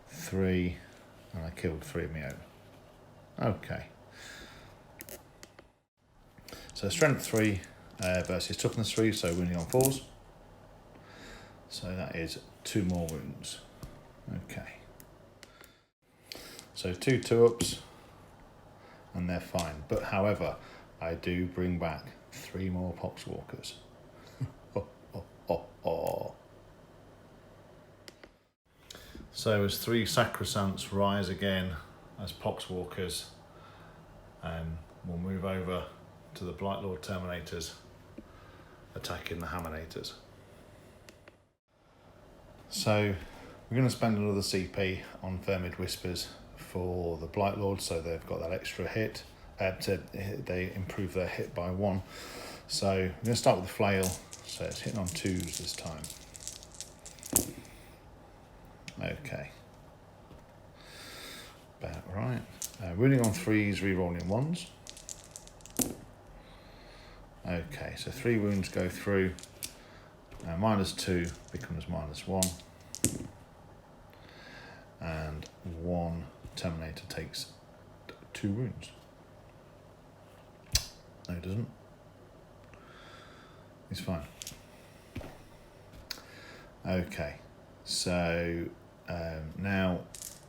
3, and I killed 3 of my own. Okay. So strength 3 versus toughness 3, so wounding on 4s. So that is 2 more wounds. Okay. So 2 2-ups, and they're fine. But however, I do bring back 3 more Poxwalkers. So as 3 Sacrosancts rise again as Poxwalkers, we'll move over to the Blight Lord Terminators attacking the Terminators. So we're going to spend another CP on Vermid Whispers for the Blight Lord, so they've got that extra hit. They improve their hit by 1. So we're going to start with the Flail, so it's hitting on 2s this time. Okay. About right. Wounding on 3s, rerolling 1s. Okay, so 3 wounds go through. -2 becomes -1. And 1 Terminator takes 2 wounds. No, it doesn't. It's fine. Okay, so now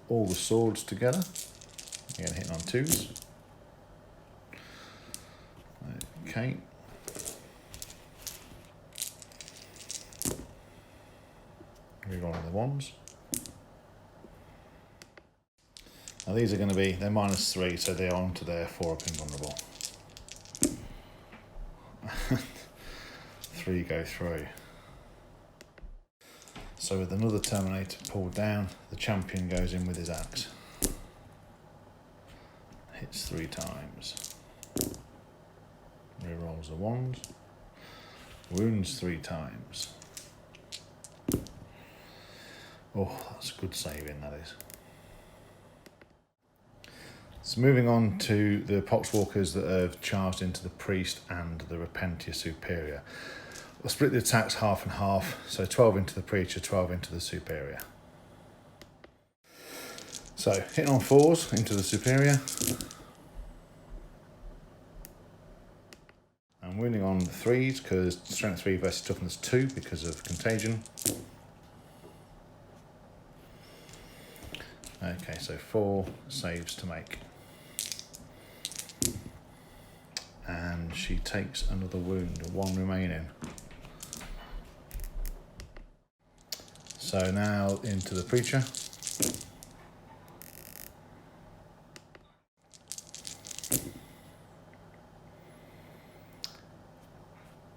all the swords together. Again, hitting on 2s. Okay. Rerolling the 1s. Now these are going to be, they're -3, so they're on to their 4-up invulnerable. 3 go through. So with another Terminator pulled down, the champion goes in with his axe. Hits 3 times. Rerolls the 1s. Wounds 3 times. Oh, that's good saving, that is. So moving on to the Poxwalkers that have charged into the Priest and the Repentia Superior. We'll split the attacks half and half, so 12 into the Preacher, 12 into the Superior. So hitting on 4s into the Superior. And wounding on 3s, because strength 3 versus toughness 2 because of contagion. Okay, so 4 saves to make. And she takes another wound, 1 remaining. So now into the Preacher.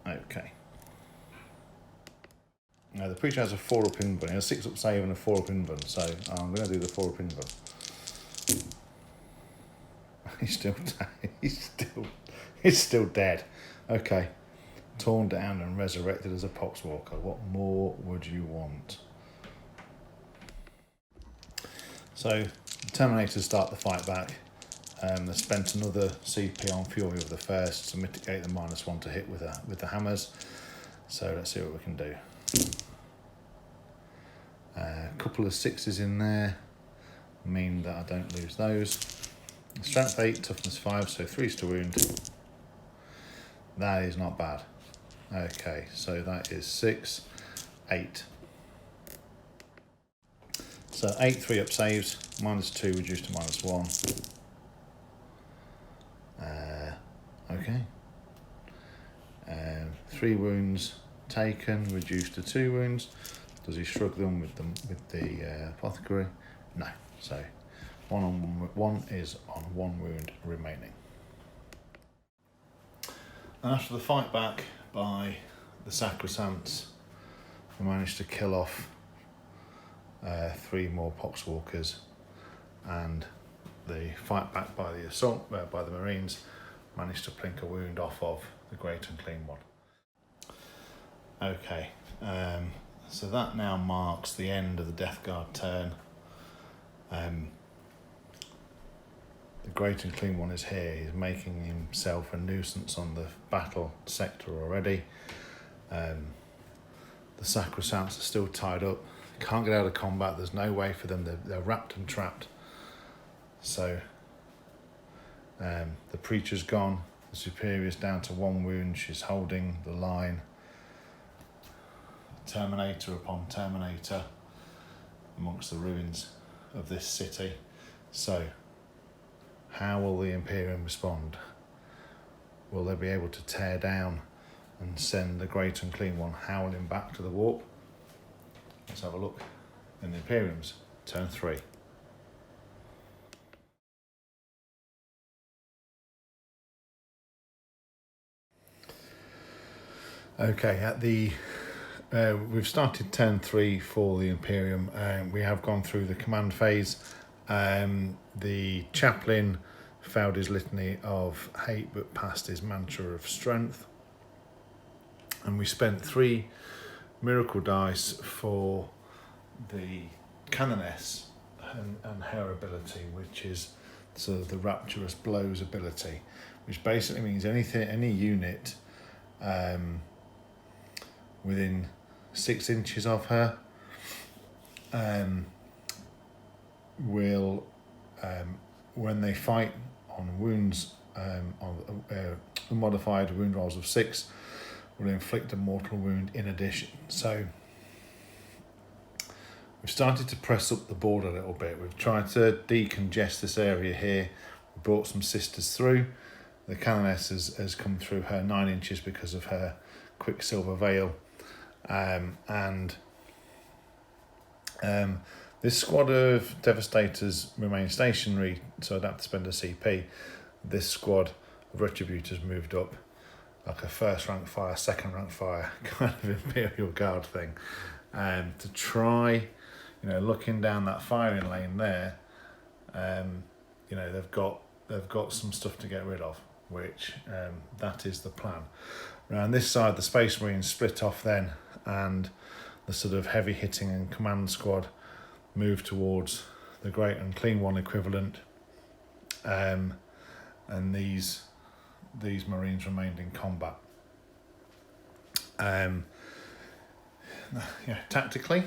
Okay. Now the Preacher has a 4-up invuln, a 6-up save and a 4-up invuln, so I'm going to do the 4-up invuln. He's still dead. Okay. Torn down and resurrected as a Poxwalker. What more would you want? So the Terminators start the fight back. They spent another CP on Fury of the First to mitigate the -1 to hit with the hammers. So let's see what we can do. A couple of 6s in there mean that I don't lose those. Strength 8, toughness 5, so 3s to wound. That is not bad. Okay, so that is 6, 8. So 8 3-up saves, -2 reduced to -1. Okay. 3 wounds taken, reduced to 2 wounds. Does he shrug them with the apothecary? No. So 1 is on 1 wound remaining. And after the fight back by the Sacrosancts, we managed to kill off 3 more Poxwalkers, and the fight back by the assault by the Marines managed to plink a wound off of the Great and Clean One. Okay, so that now marks the end of the Death Guard turn. The Great and Clean One is here. He's making himself a nuisance on the battle sector already. The Sacrosancts are still tied up. Can't get out of combat. There's no way for them. They're wrapped and trapped. So the Preacher's gone. The Superior's down to 1 wound. She's holding the line. Terminator upon Terminator amongst the ruins of this city. So, how will the Imperium respond? Will they be able to tear down and send the Great Unclean One howling back to the warp? Let's have a look in the Imperium's turn 3. Okay, at the we've started turn 3 for the Imperium, and we have gone through the command phase. The chaplain failed his litany of hate but passed his mantra of strength, and we spent 3 miracle dice for the Canoness and her ability, which is sort of the rapturous blows ability, which basically means any unit within 6 inches of her will, when they fight on wounds, on modified wound rolls of 6, will inflict a mortal wound in addition. So we've started to press up the board a little bit. We've tried to decongest this area here. We brought some sisters through. The Canoness has come through her 9 inches because of her Quicksilver Veil. This squad of Devastators remain stationary, so I'd have to spend a CP. This squad of Retributors moved up like a first rank fire, second rank fire kind of Imperial Guard thing, to try, looking down that firing lane there, they've got some stuff to get rid of, which that is the plan. Around this side, the Space Marines split off then, and the sort of heavy hitting and command squad moved towards the Great Unclean One equivalent, and these Marines remained in combat. Tactically,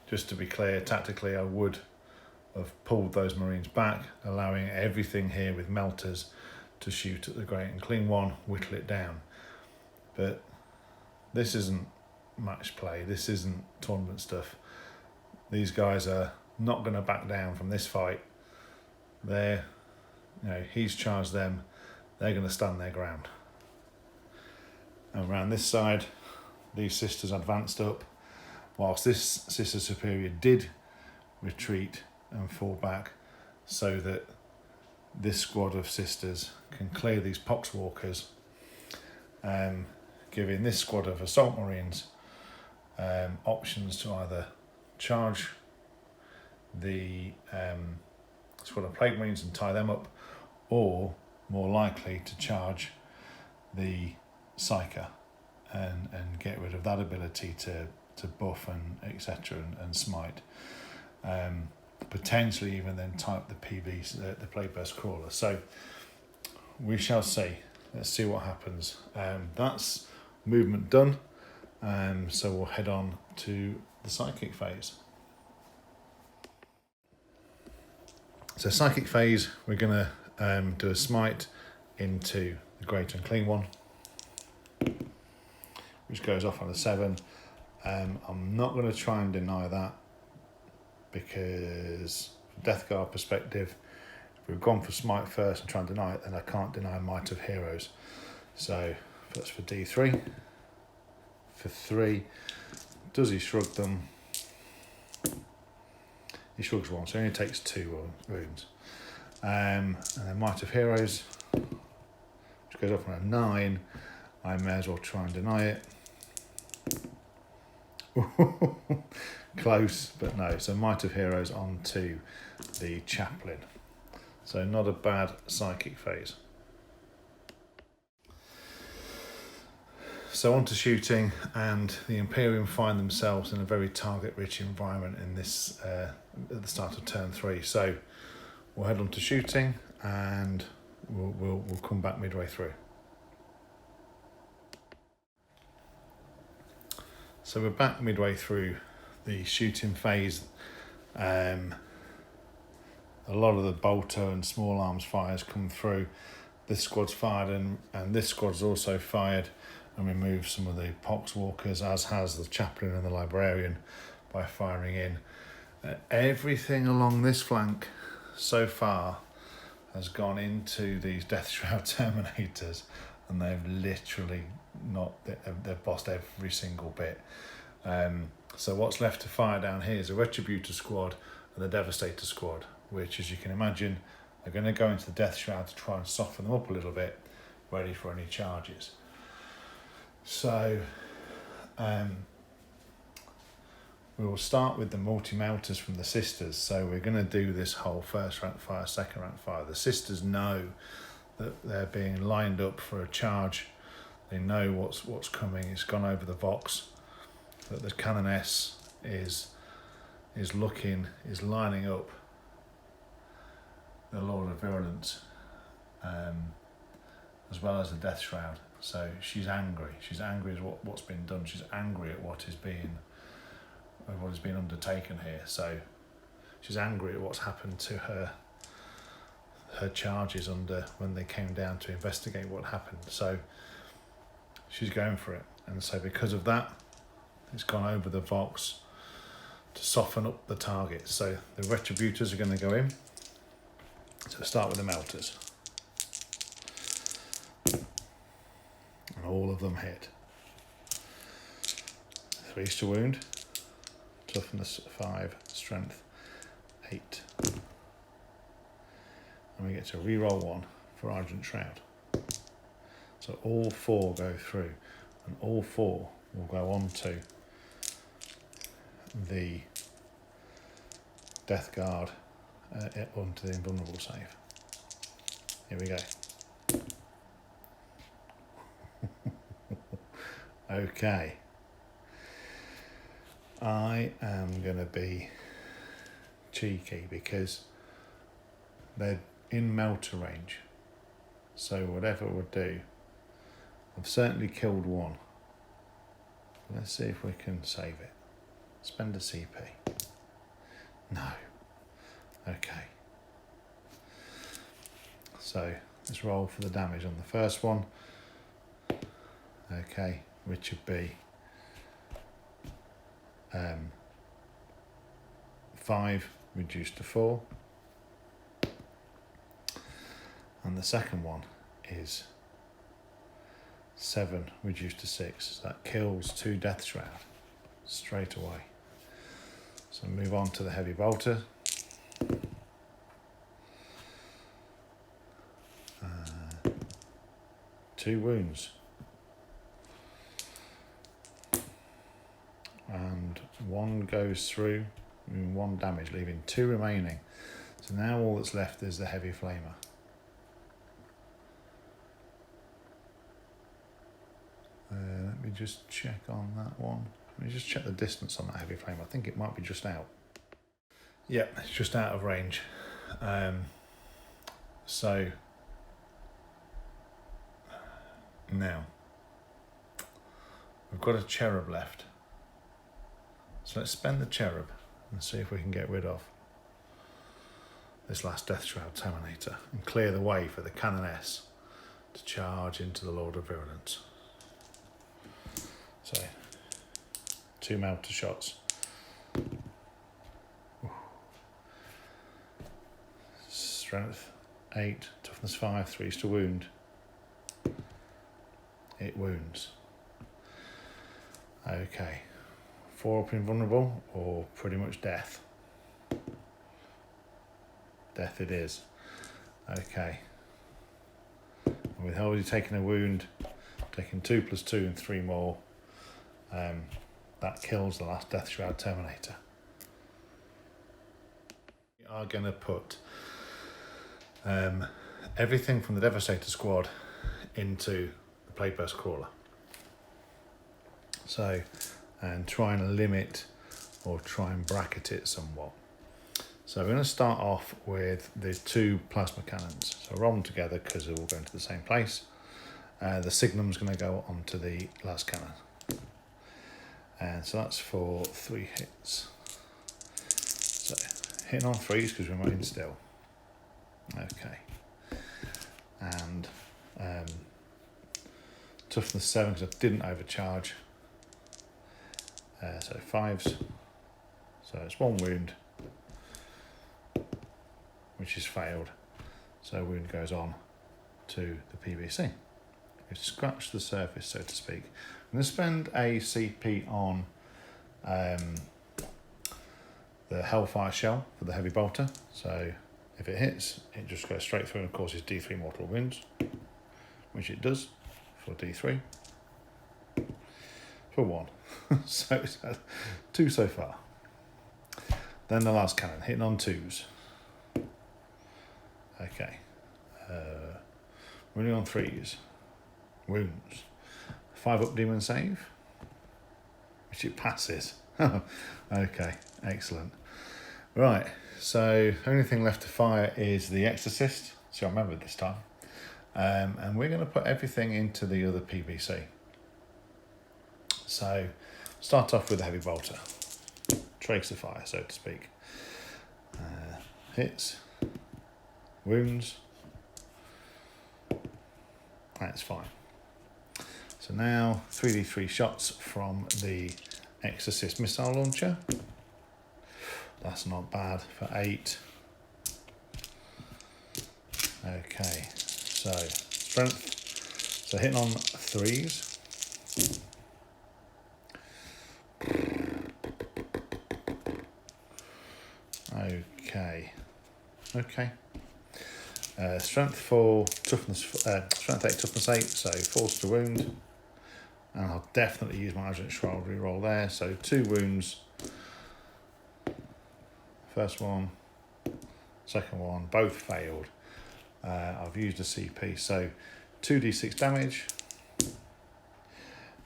just to be clear, I would have pulled those Marines back, allowing everything here with melters to shoot at the Great Unclean One, whittle it down. But this isn't match play, this isn't tournament stuff. These guys are not going to back down from this fight. He's charged them, they're going to stand their ground. And around this side, these sisters advanced up, whilst this Sister Superior did retreat and fall back, so that this squad of sisters can clear these Poxwalkers, giving this squad of Assault Marines options to either charge the squad of Plague Marines and tie them up, or more likely to charge the Psyker and get rid of that ability to buff and etc. and smite. Potentially even then type the PB, the Plague Burst Crawler. So we shall see. Let's see what happens. That's movement done. So we'll head on to the Psychic phase. So Psychic phase, we're going to do a smite into the Great Unclean One, which goes off on a 7. I'm not going to try and deny that, because from Death Guard perspective, if we've gone for smite first and try and deny it, then I can't deny Might of Heroes. So that's for D3. For 3, does he shrug them? He shrugs 1, so he only takes 2 wounds. And then Might of Heroes, which goes off on a 9. I may as well try and deny it. Close, but no. So Might of Heroes onto the Chaplain. So not a bad Psychic phase. So on to shooting, and the Imperium find themselves in a very target-rich environment in this at the start of turn 3. So we'll head on to shooting, and we'll come back midway through. So we're back midway through the shooting phase. A lot of the bolter and small arms fires come through, this squad's fired, and this squad's also fired and removed some of the poxwalkers, as has the chaplain and the librarian, by firing in. Everything along this flank so far has gone into these Death Shroud Terminators, and they've literally they've bossed every single bit. So what's left to fire down here is a Retributor squad and the Devastator squad, which, as you can imagine, are going to go into the Death Shroud to try and soften them up a little bit, ready for any charges. So we will start with the multi-melters from the Sisters. So we're going to do this whole first rank fire, second rank fire. The Sisters know that they're being lined up for a charge. They know what's coming. It's gone over the Vox. That the Canoness is lining up the Lord of Virulence, as well as the Death Shroud. So she's angry. She's angry at what's been done. She's angry at what is being undertaken here. So she's angry at what's happened to her charges when they came down to investigate what happened. So she's going for it, and so because of that, it's gone over the Vox to soften up the target. So the Retributors are going to go in. So start with the Melters. And all of them hit. 3 to wound. Toughness 5, strength 8. And we get to reroll 1 for Argent Shroud. So all 4 go through, and all 4 will go on to the Death Guard onto the invulnerable save. Here we go. Okay. I am going to be cheeky because they're in melter range. So whatever it would do, I've certainly killed 1. Let's see if we can save it. Spend a CP. No. Okay. So let's roll for the damage on the first one. Okay, which would be 5 reduced to 4. And the second one is 7 reduced to 6. So that kills 2 Death Shroud straight away. So move on to the Heavy Bolter. 2 wounds. And 1 goes through, 1 damage, leaving 2 remaining. So now all that's left is the Heavy Flamer. Let me just check on that one. Let me just check the distance on that Heavy Flame. I think it might be just out. Yeah, it's just out of range. So now we've got a Cherub left. So let's spend the Cherub and see if we can get rid of this last Death Shroud Terminator and clear the way for the Canoness to charge into the Lord of Virulence. So 2 melter shots. Strength 8, toughness 5, 3 to wound. It wounds. Okay. 4 up invulnerable or pretty much death. Death it is. Okay. With already taking a wound, taking 2 + 2 and 3 more. That kills the last Death Shroud Terminator. We are going to put everything from the Devastator squad into the Plague Burst Crawler. So, and try and limit or try and bracket it somewhat. So we're going to start off with the 2 plasma cannons. So roll them together because they're all going to the same place. The Signum's going to go onto the las cannon. And so that's for 3 hits. So hitting on 3s because we're moving still. Okay. And Toughness 7 because I didn't overcharge. So 5s. So it's 1 wound, which is failed. So wound goes on to the PVC. We've scratched the surface, so to speak. I'm going to spend a CP on the Hellfire Shell for the heavy bolter. So if it hits, it just goes straight through and causes D3 mortal wounds, which it does for D3. For 1. So it's 2 so far. Then the last cannon, hitting on 2s. Okay. Running on 3s. Wounds. 5 up demon save, which it passes. Okay, excellent. Right, so only thing left to fire is the Exorcist. So I remember this time. And we're going to put everything into the other PVC. So start off with the heavy bolter. Tracer fire, so to speak. Hits. Wounds. That's fine. So now 3d3 shots from the Exorcist missile launcher. That's not bad for 8. Okay, so strength. So hitting on 3s. Okay. Strength 4, toughness. Strength 8, toughness 8. So force to wound. And I'll definitely use my Agent Shroud reroll there. So 2 wounds. First one, second one, both failed. I've used a CP, so 2d6 damage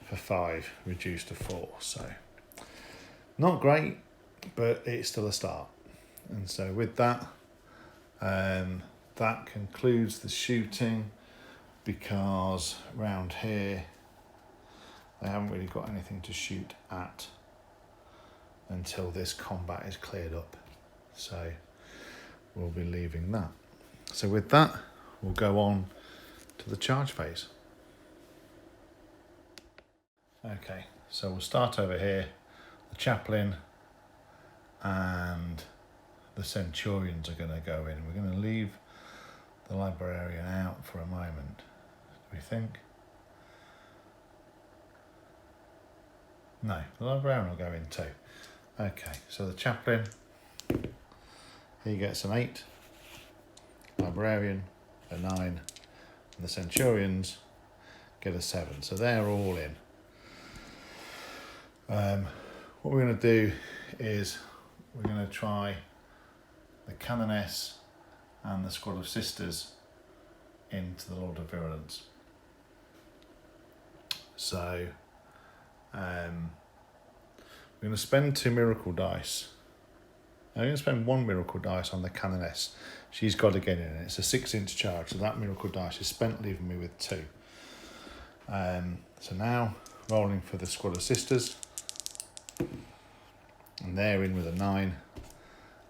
for 5, reduced to 4. So not great, but it's still a start. And so with that, that concludes the shooting, because round here they haven't really got anything to shoot at until this combat is cleared up. So we'll be leaving that. So with that, we'll go on to the charge phase. Okay, so we'll start over here. The chaplain and the centurions are going to go in. We're going to leave the librarian out for a moment, do we think? No, the librarian will go in too. Okay, so the chaplain, he gets an 8, librarian a 9, and the centurions get a 7. So they're all in. What we're going to do is we're going to try the Canoness and the Squad of Sisters into the Lord of Virulence. So we're going to spend 2 miracle dice. I'm going to spend 1 miracle dice on the Canoness. She's got to get in. It's a 6-inch charge, so that miracle dice is spent, leaving me with 2. So now rolling for the Squad of Sisters, and they're in with a 9.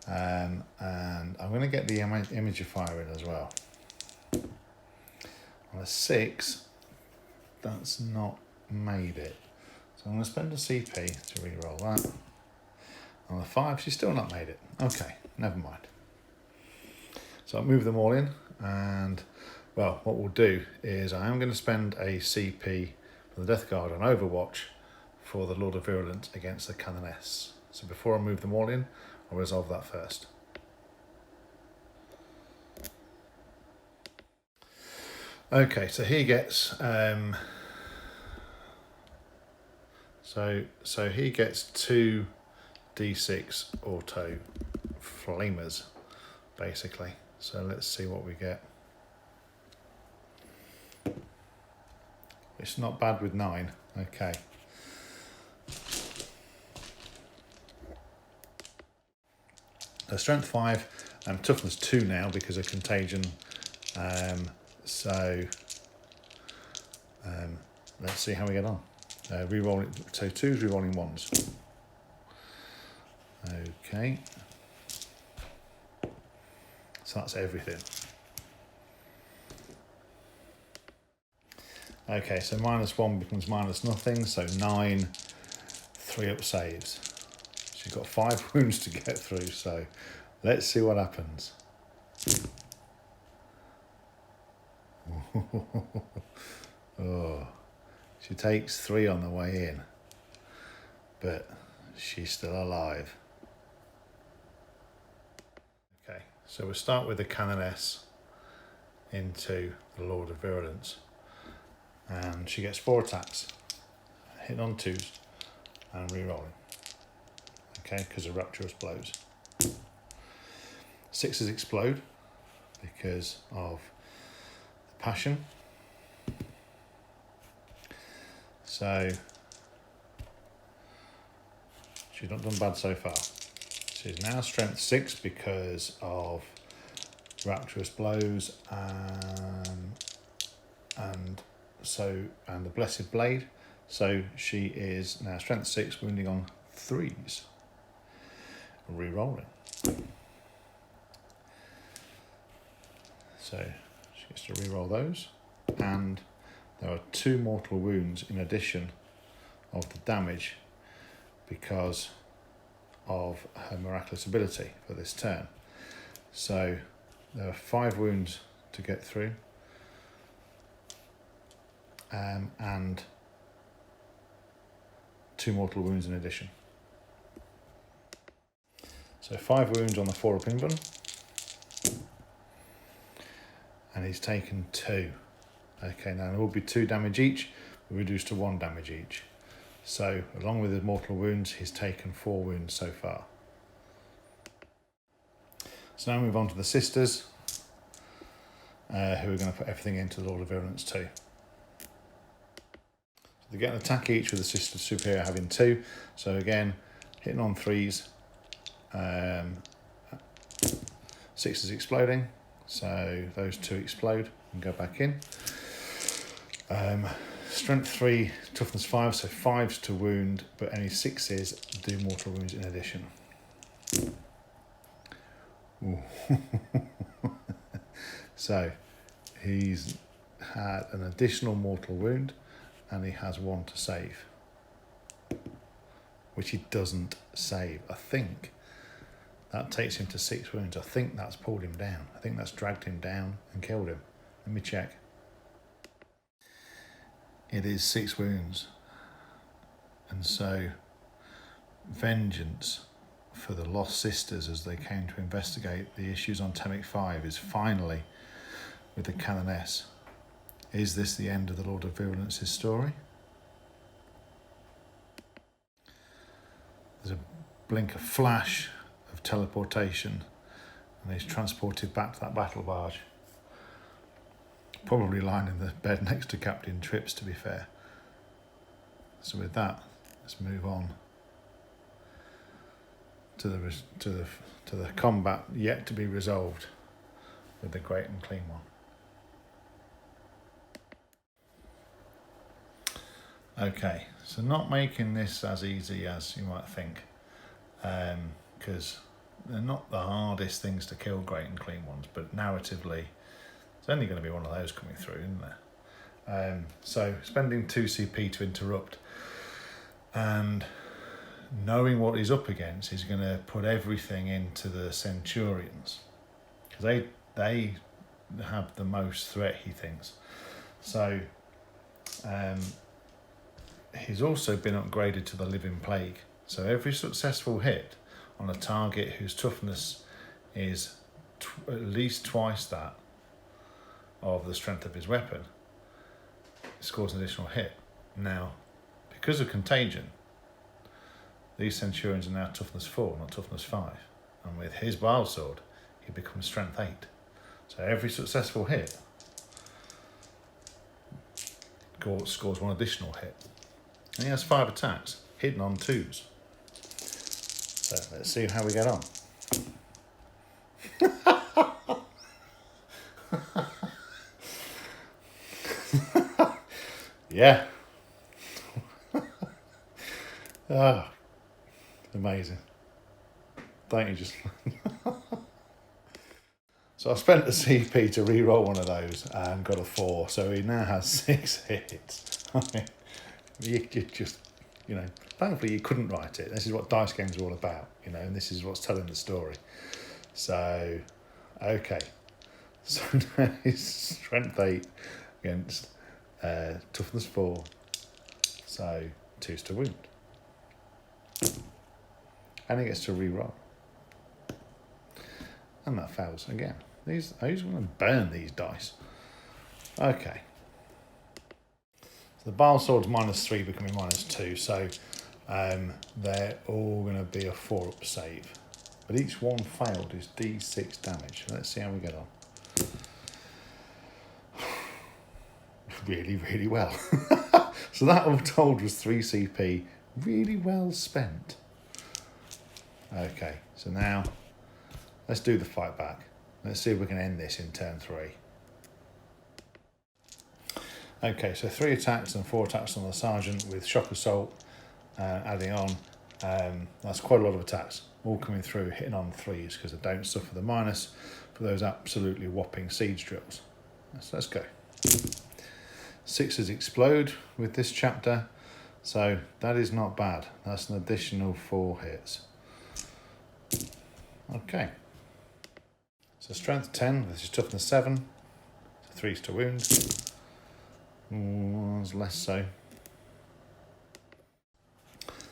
And I'm going to get the Imagifier in as well. On a 6, that's not made it. So I'm going to spend a CP to re-roll that. On a 5, she's still not made it. Okay, never mind. So I'll move them all in, and well, what we'll do is I am going to spend a CP for the Death Guard on Overwatch for the Lord of Virulence against the Canoness. So before I move them all in, I'll resolve that first. Okay, so he gets so he gets 2 D6 auto flamers, basically. So let's see what we get. It's not bad with 9. Okay. Strength 5 and toughness 2 now because of contagion. Let's see how we get on. Rerolling, so 2s rerolling 1s. Okay. So that's everything. Okay, so -1 becomes -0, so 9, 3 up saves. She's got 5 wounds to get through, so let's see what happens. Oh, she takes 3 on the way in, but she's still alive. Okay, so we'll start with the Canoness into the Lord of Virulence, and she gets 4 attacks, hitting on 2s and re-rolling. Okay, because of Rapturous Blows. 6s explode because of the Passion. So she's not done bad so far. She's now Strength 6 because of Rapturous Blows and the Blessed Blade. So she is now Strength 6, wounding on 3s. Re-rolling. So she gets to re-roll those, and there are 2 mortal wounds in addition of the damage because of her miraculous ability for this turn. So there are 5 wounds to get through, and 2 mortal wounds in addition. So 5 wounds on the 4 up Invan, and he's taken 2. Okay, now there will be 2 damage each, but reduced to 1 damage each. So along with his mortal wounds, he's taken 4 wounds so far. So now we move on to the sisters, who are going to put everything into the Lord of Virulence too. So they get an attack each with the sister superior having 2. So again, hitting on 3s. 6 is exploding, so those 2 explode and go back in. Strength 3, toughness 5, so 5s to wound, but any 6s do mortal wounds in addition. So he's had an additional mortal wound, and he has 1 to save, which he doesn't save. I think that takes him to 6 wounds. I think that's pulled him down. I think that's dragged him down and killed him. Let me check. It is 6 wounds. And so vengeance for the lost sisters as they came to investigate the issues on Temic V is finally with the Canoness. Is this the end of the Lord of Virulence's story? There's a blink of flash of teleportation, and he's transported back to that battle barge. Probably lying in the bed next to Captain Trips, to be fair. So with that, let's move on to the combat yet to be resolved with the Great and Clean One. Okay, so not making this as easy as you might think, because they're not the hardest things to kill, Great and Clean Ones, but narratively, it's only going to be one of those coming through, isn't there? So spending 2 CP to interrupt, and knowing what he's up against, he's going to put everything into the Centurions, because they have the most threat, he thinks. So he's also been upgraded to the Living Plague. So every successful hit on a target whose toughness is at least twice that of the strength of his weapon, scores an additional hit. Now, because of contagion, these Centurions are now toughness 4, not toughness 5. And with his Bile Sword, he becomes strength 8. So every successful hit scores 1 additional hit. And he has 5 attacks, hidden on 2s. So let's see how we get on. Yeah. Oh, amazing. Don't you just... So I spent a CP to re-roll one of those and got a 4. So he now has 6 hits. I mean, you just, you know, thankfully you couldn't write it. This is what dice games are all about, you know, and this is what's telling the story. So, okay. So now he's strength 8 against toughness 4. So 2's to wound. And he gets to re-roll. And that fails again. I just want to burn these dice. Okay. So the Bile Sword's -3 becoming -2, so they're all going to be a 4-up save. But each one failed is D6 damage. Let's see how we get on. Really, really well. So that all told was 3 CP. Really well spent. Okay, so now let's do the fight back. Let's see if we can end this in turn 3. Okay, so 3 attacks and 4 attacks on the Sergeant with Shock Assault adding on. That's quite a lot of attacks, all coming through, hitting on 3s because they don't suffer the minus for those absolutely whopping siege drills. Let's go. 6s explode with this chapter, so that is not bad. That's an additional 4 hits. Okay. So strength 10, this is toughness 7, so 3's to wound. Was less so.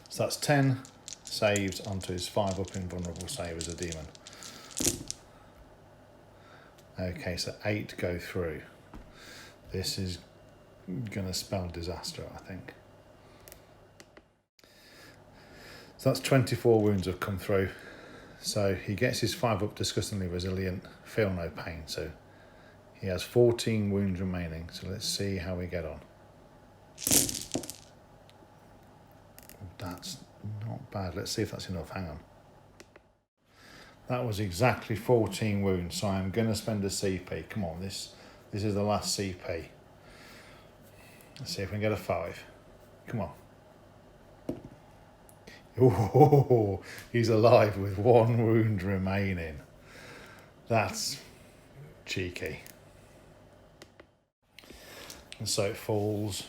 So that's 10 saves onto his 5-up invulnerable save as a demon. Okay, so 8 go through. This is going to spell disaster, I think. So that's 24 wounds have come through. So he gets his 5-up disgustingly resilient, feel no pain. So he has 14 wounds remaining. So let's see how we get on. That's not bad. Let's see if that's enough. Hang on. That was exactly 14 wounds. So I'm going to spend a CP. Come on, this is the last CP. Let's see if we can get a 5. Come on. Oh, he's alive with 1 wound remaining. That's cheeky. And so it falls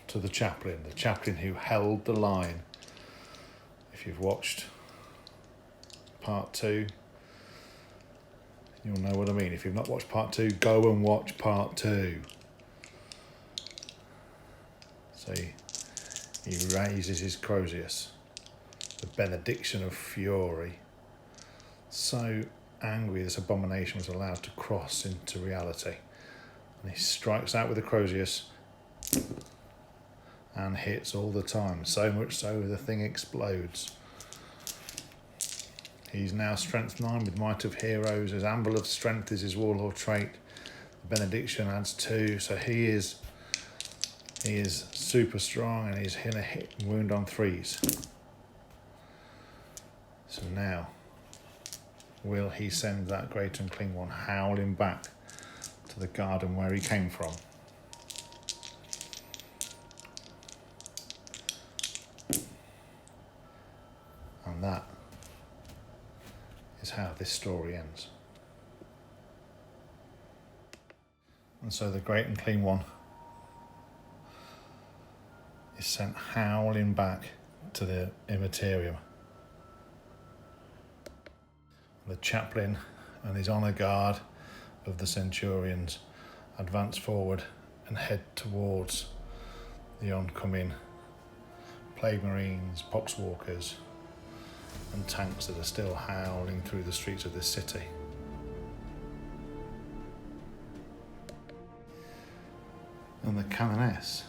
to the chaplain who held the line. If you've watched part 2, you'll know what I mean. If you've not watched part 2, go and watch part 2. So he raises his Crozius. The benediction of fury. So angry this abomination was allowed to cross into reality. And he strikes out with the Crozius and hits all the time. So much so the thing explodes. He's now strength 9 with Might of Heroes. His Amble of Strength is his warlord trait. The benediction adds 2. So he is super strong and he's going to hit and wound on 3s. So now, will he send that great unclean one howling back to the garden where he came from? And that is how this story ends. And so the great unclean one is sent howling back to the Imperium. The chaplain and his honour guard of the centurions advance forward and head towards the oncoming plague marines, poxwalkers and tanks that are still howling through the streets of this city. And the Canoness,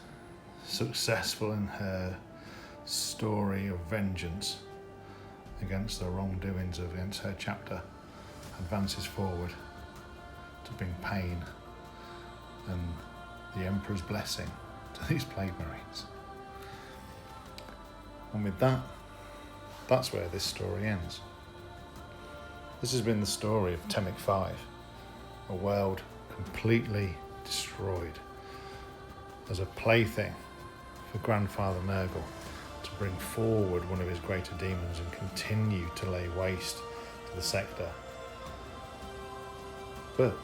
successful in her story of vengeance against the wrongdoings against her chapter, advances forward to bring pain and the Emperor's blessing to these plague marines. And with that, that's where this story ends. This has been the story of Temic V, a world completely destroyed as a plaything for Grandfather Nurgle to bring forward one of his greater demons and continue to lay waste to the sector. But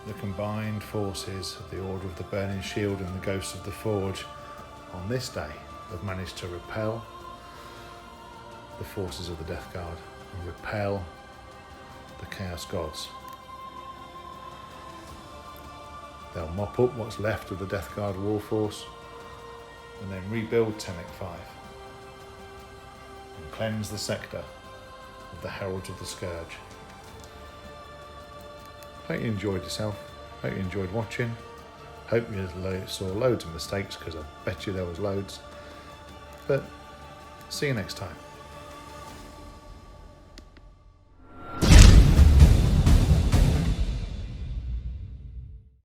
the combined forces of the Order of the Burning Shield and the Ghosts of the Forge on this day have managed to repel the forces of the Death Guard and repel the Chaos Gods. They'll mop up what's left of the Death Guard war force and then rebuild Temic V and cleanse the sector of the Heralds of the Scourge. Hope you enjoyed yourself. Hope you enjoyed watching. Hope you saw loads of mistakes, because I bet you there was loads. But see you next time.